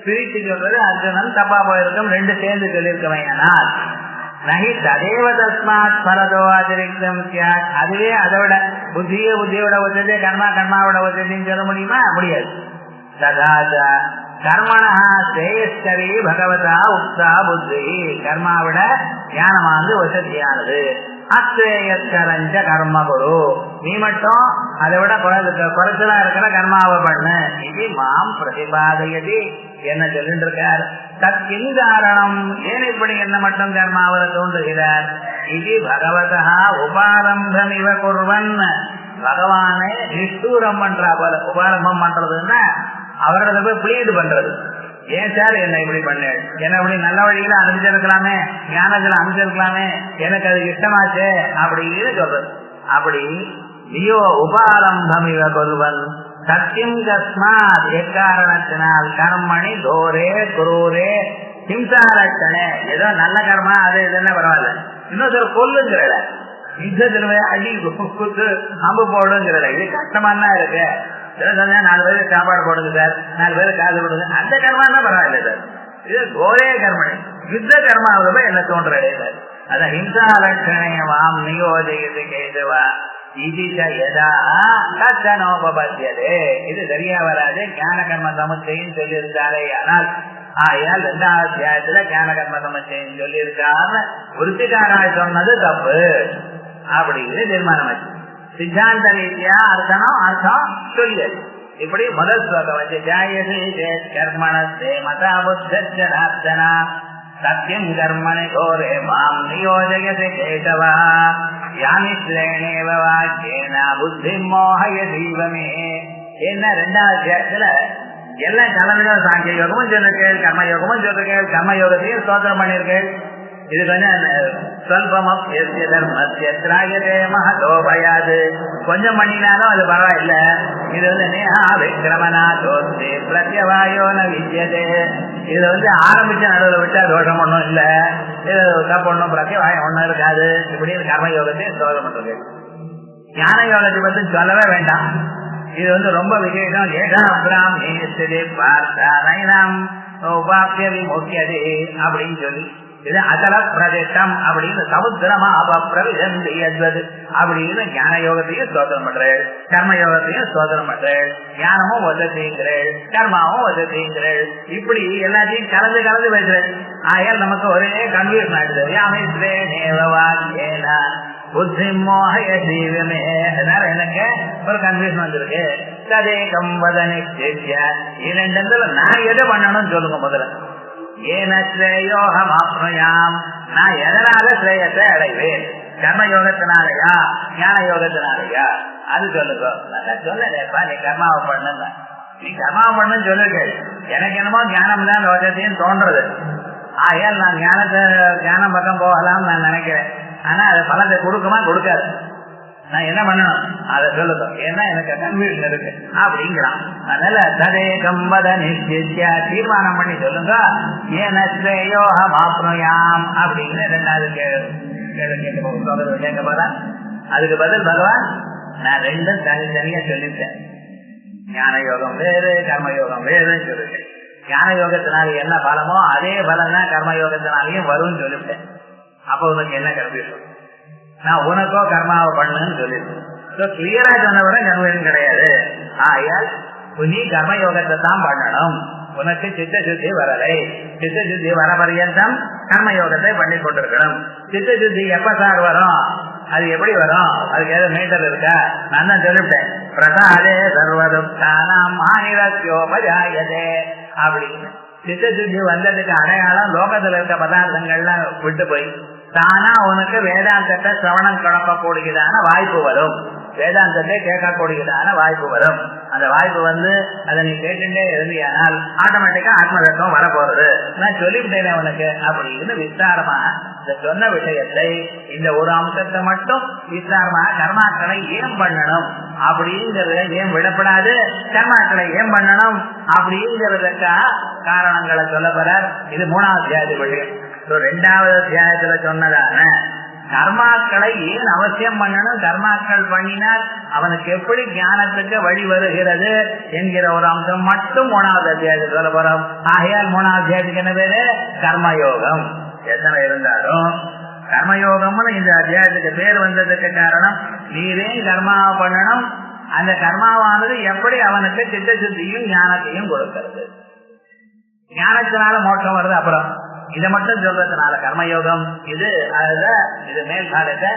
பிரித்து சொல்றது அர்ஜுனன் தப்பா போயிருக்கும், ரெண்டு சேர்ந்து சொல்லியிருக்கவையானால் நகி ததேவ தஸ்மாத் பரதோ அதிரிக்தம் சியாத், அதுவே அதை விட புத்தியோட வசதி கர்மாவோட வசதின்னு சொல்ல முடியுமா? முடியாது. ததாச்ச கர்மணா ஸ்ரேயஸ்கரி பகவதா உக்தா புத்தி, கர்மாவிட ஞானமானது வசதியானது. அஸ்ரேயஸ்கரஞ்ச கர்ம குரு, நீ மட்டும் அதை விட குறைச்சலா இருக்கிற கர்மாவை பண்ணு. இது மாம் பிரதிபாதையதி, என்ன சொல்லிட்டு இருக்கார். தற்கின் காரணம், ஏன் இப்படி என்ன மட்டும் கர்மாவரை தோன்றுகிறார்? இது பகவதா உபாரம்பம் இவ குர்வன், பகவானே நிஷ்டூரம் பண்றா போல. உபாரம்பம் பண்றதுன்னா அவரோட போய் பிளீடு பண்றது. ஏன் சார் என்ன இப்படி பண்ணு, என்ன இப்படி நல்ல வழியில அனுப்பிச்சிருக்கலாமே, ஞானத்துல அனுப்பிச்சிருக்கலாமே, எனக்கு அது இஷ்டமாச்சே அப்படின்னு சொல்றது. அப்படி நீயோ உபாரம்பம் இவ கொள்வன் சத்தியம் கஸ்மாத், எக்காரணத்தினால் கர்மணி தோரே குரூரே ஹிம்சாரட்சணே, ஏதோ நல்ல கர்மா அது இதுன்னா பரவாயில்ல, இன்னொரு கொல்லுங்கிறத யுத்தத்திலுமே அடி குத்து அம்பு போடுங்கிறத, இது கஷ்டமானா இருக்கு. 4 பேருக்கு சாப்பாடு போடுங்க சார், 4 பேருக்கு காது கொடுங்க, அந்த கர்மானா பரவாயில்ல சார். இது ஒரே கர்மணி, யுத்த கர்மாவில என்ன தோன்றது சார். அதான் ஹிம்சா லட்சணேவாம் நியோஜயது கேதுவா இதோபத்தியதே, இது சரியா வராது. ஞான கர்ம சமுச்சயம் சொல்லி இருக்காரே, ஆனால் ஆயால் 2வது அத்தியாயத்துல ஞான கர்ம சமுச்சயம் சொல்லி இருக்காரு. விருத்திகாராய் சொன்னது தப்பு அப்படின்னு தீர்மானம் ஆச்சு. சித்தாந்த ரீதியா அர்த்தம் சொல்லியது. இப்படி முதல் ஸ்லோகம் வச்சு ஜாயசே கர்மணஸ்தே மதா புத்தனா சத்தியம் கர்மணி கோரே மாம் நியோஜயசே கேசவா யாமிஸ்ரேணேவ வாக்கியேன புத்தி மோகய தீவமே. என்ன 2வது அத்தியாயத்துல எல்லாம் கலந்துதான் சாங்கிய யோகமும் சொல்லிருக்கேன், கர்மயோகமும் சொல்லிருக்கேன், கர்மயோகத்தையும் ஸ்தோத்திரம் பண்ணிருக்கேன். இது கொஞ்சம் மகதோபயாது, கொஞ்சம் பண்ணினாலும் அது பரவாயில்ல. இது நேஹா விக்ரமனா தோஸ்தே பிரத்யவாயோ ந வித்யதே, இது ஆரம்பிச்ச நடுவில் விட்டா தோஷம் ஒன்றும் இல்லை, இது தப்பு ஒன்றும் பிரத்யவாயம் ஒன்றும் இருக்காது. இப்படின்னு கர்மயோகத்தை ஸ்தோத்திரம் பண்றது. ஞான யோகத்தை பற்றி சொல்லவே வேண்டாம், இது ரொம்ப விசேஷம். உபாபிய விமுக்கியதே அப்படின்னு சொல்லி இது அகல பிரதேசம் அப்படின்னு சமுத்திரமா பிரவிதந்து அப்படின்னு ஞான யோகத்தையும் ஸ்தோத்திரம் பண்றேன், கர்ம யோகத்தையும் ஸ்தோத்திரம் பண்றேன், ஞானமும் வசதிங்கிறேன், கர்மாவும் வசதிங்கிறேன், இப்படி எல்லாத்தையும் கலந்து கலந்து பேசுறேன். ஆயால் நமக்கு ஒரே கன்ஃபியூஷன் ஆயிடுது. யாமிஸ்ரே நேவவாக்கியேனா புத்தி மோகய தீவமே, அதனால எனக்கு ஒரு கன்ஃபியூஷன் வந்திருக்கு. ததேகம் வத நிச்சய, இரண்டு நான் எதை பண்ணணும்னு சொல்லுங்க முதல்ல. ஏன ஸ்ரேயோகம் ஆப்னுயாம், நான் எதனால ஸ்ரேயத்தை அடைவேன், கர்மயோகத்தினாலயா ஞான யோகத்தினாலயா அது சொல்லுங்க. சொல்லப்பா நீ கர்மாவை பண்ண, நீ கர்மாவை பண்ணுன்னு சொல்லுங்க. எனக்கு என்னமோ ஞானம் தான் யோகத்தையும் தோன்றது. ஆயால் நான் ஞானம் பக்கம் போகலாம்னு நான் நினைக்கிறேன். ஆனா அது பலத்தை கொடுக்குமா கொடுக்காது. நான் என்ன பண்ணணும் அதை சொல்லுங்க, ஏன்னா எனக்கு கன்ஃபியூஷன் இருக்கு அப்படிங்கிறான். அதனால ததே கம்பத நிச்சய தீர்மானம் பண்ணி சொல்லுங்க. ஏன ஸ்ரேயோகம் ஆப்னுயாம் அப்படின்னு 2வது கேட்க போதா. அதுக்கு பதில் பகவான் நான் ரெண்டும் தனித்தனியா சொல்லிட்டேன். ஞான யோகம் வேறு கர்மயோகம் வேறுன்னு சொல்லிட்டேன். ஞான யோகத்தினால என்ன பலமோ அதே பலம் தான் கர்மயோகத்தினாலையும் வரும்னு சொல்லிவிட்டேன். அப்ப உனக்கு என்ன கன்ஃபியூஷன்? நான் உனக்கோ கர்மாவை பண்ணுன்னு சொல்லிருக்கேன். கிளியரா சொன்னவரை கன்ஃபியூஷன் கிடையாது. ஆயால் நீ கர்மயோகத்தை தான் பண்ணணும். உனக்கு சித்த சுத்தி வரலை, சித்த சுத்தி வர பர்யந்தம் கர்மயோகத்தை பண்ணி கொண்டிருக்கணும். சித்த சுத்தி எப்ப சார் வரும், அது எப்படி வரும், அதுக்கு ஏதாவது மீட்டர் இருக்கா? நான் தான் சொல்லிவிட்டேன். பிரசாதே சர்வதுப்தானாம் மாநிலத்தியோபஜாயதே அப்படின்னு. சித்த சுத்தி வந்ததுக்கு அடையாளம் லோகத்துல இருக்க பதார்த்தங்கள்லாம் விட்டு போய் தானா உனக்கு வேதாந்தத்தை சிரவணம் கடக்கக்கூடியதான வாய்ப்பு வரும், வேதாந்தத்தை கேட்கக்கூடியதான வாய்ப்பு வரும். அந்த வாய்ப்பு அதை நீ கேட்டுட்டே இருந்தியானால் ஆட்டோமேட்டிக்கா ஆத்மதத்துவம் வரப்போறது. நான் சொல்லிவிட்டேனே உனக்கு அப்படின்னு விஸ்தாரமா இந்த சொன்ன விஷயத்தை, இந்த ஒரு அம்சத்தை மட்டும் விஸ்தாரமா கர்மாக்களை ஏன் பண்ணணும் அப்படிங்கறத ஏன் விடப்படாது, கர்மாக்களை ஏன் பண்ணணும் அப்படிங்கிறதுக்கா காரணங்களை சொல்ல போறார். இது 3வது அத்தியாயத்துக்குள்ளே. ரெண்டாவது அத்தியாயத்துல சொன்னதான கர்மாக்களை ஏன் அவசியம் பண்ணணும், கர்மாக்கள் பண்ணினால் அவனுக்கு எப்படி ஞானத்துக்கு வழி வருகிறது என்கிற ஒரு அம்சம் மட்டும் 3வது அத்தியாயத்துக்கு சொல்ல போறோம். ஆகையால் 3வது அத்தியாயத்துக்கு என்ன பேரு? கர்மயோகம். எத்தனை இருந்தாலும் கர்மயோகம்னு இந்த அத்தியாயத்துக்கு பேர் வந்ததுக்கு காரணம், நீரே கர்மாவை பண்ணணும், அந்த கர்மாவானது எப்படி அவனுக்கு சித்த சுத்தியும் ஞானத்தையும் கொடுக்கிறது. ஞானத்தினால மோட்சம் வருது. அப்புறம் இதை மட்டும் சொல்றதுனால கர்மயோகம் இது மேல் காலத்தை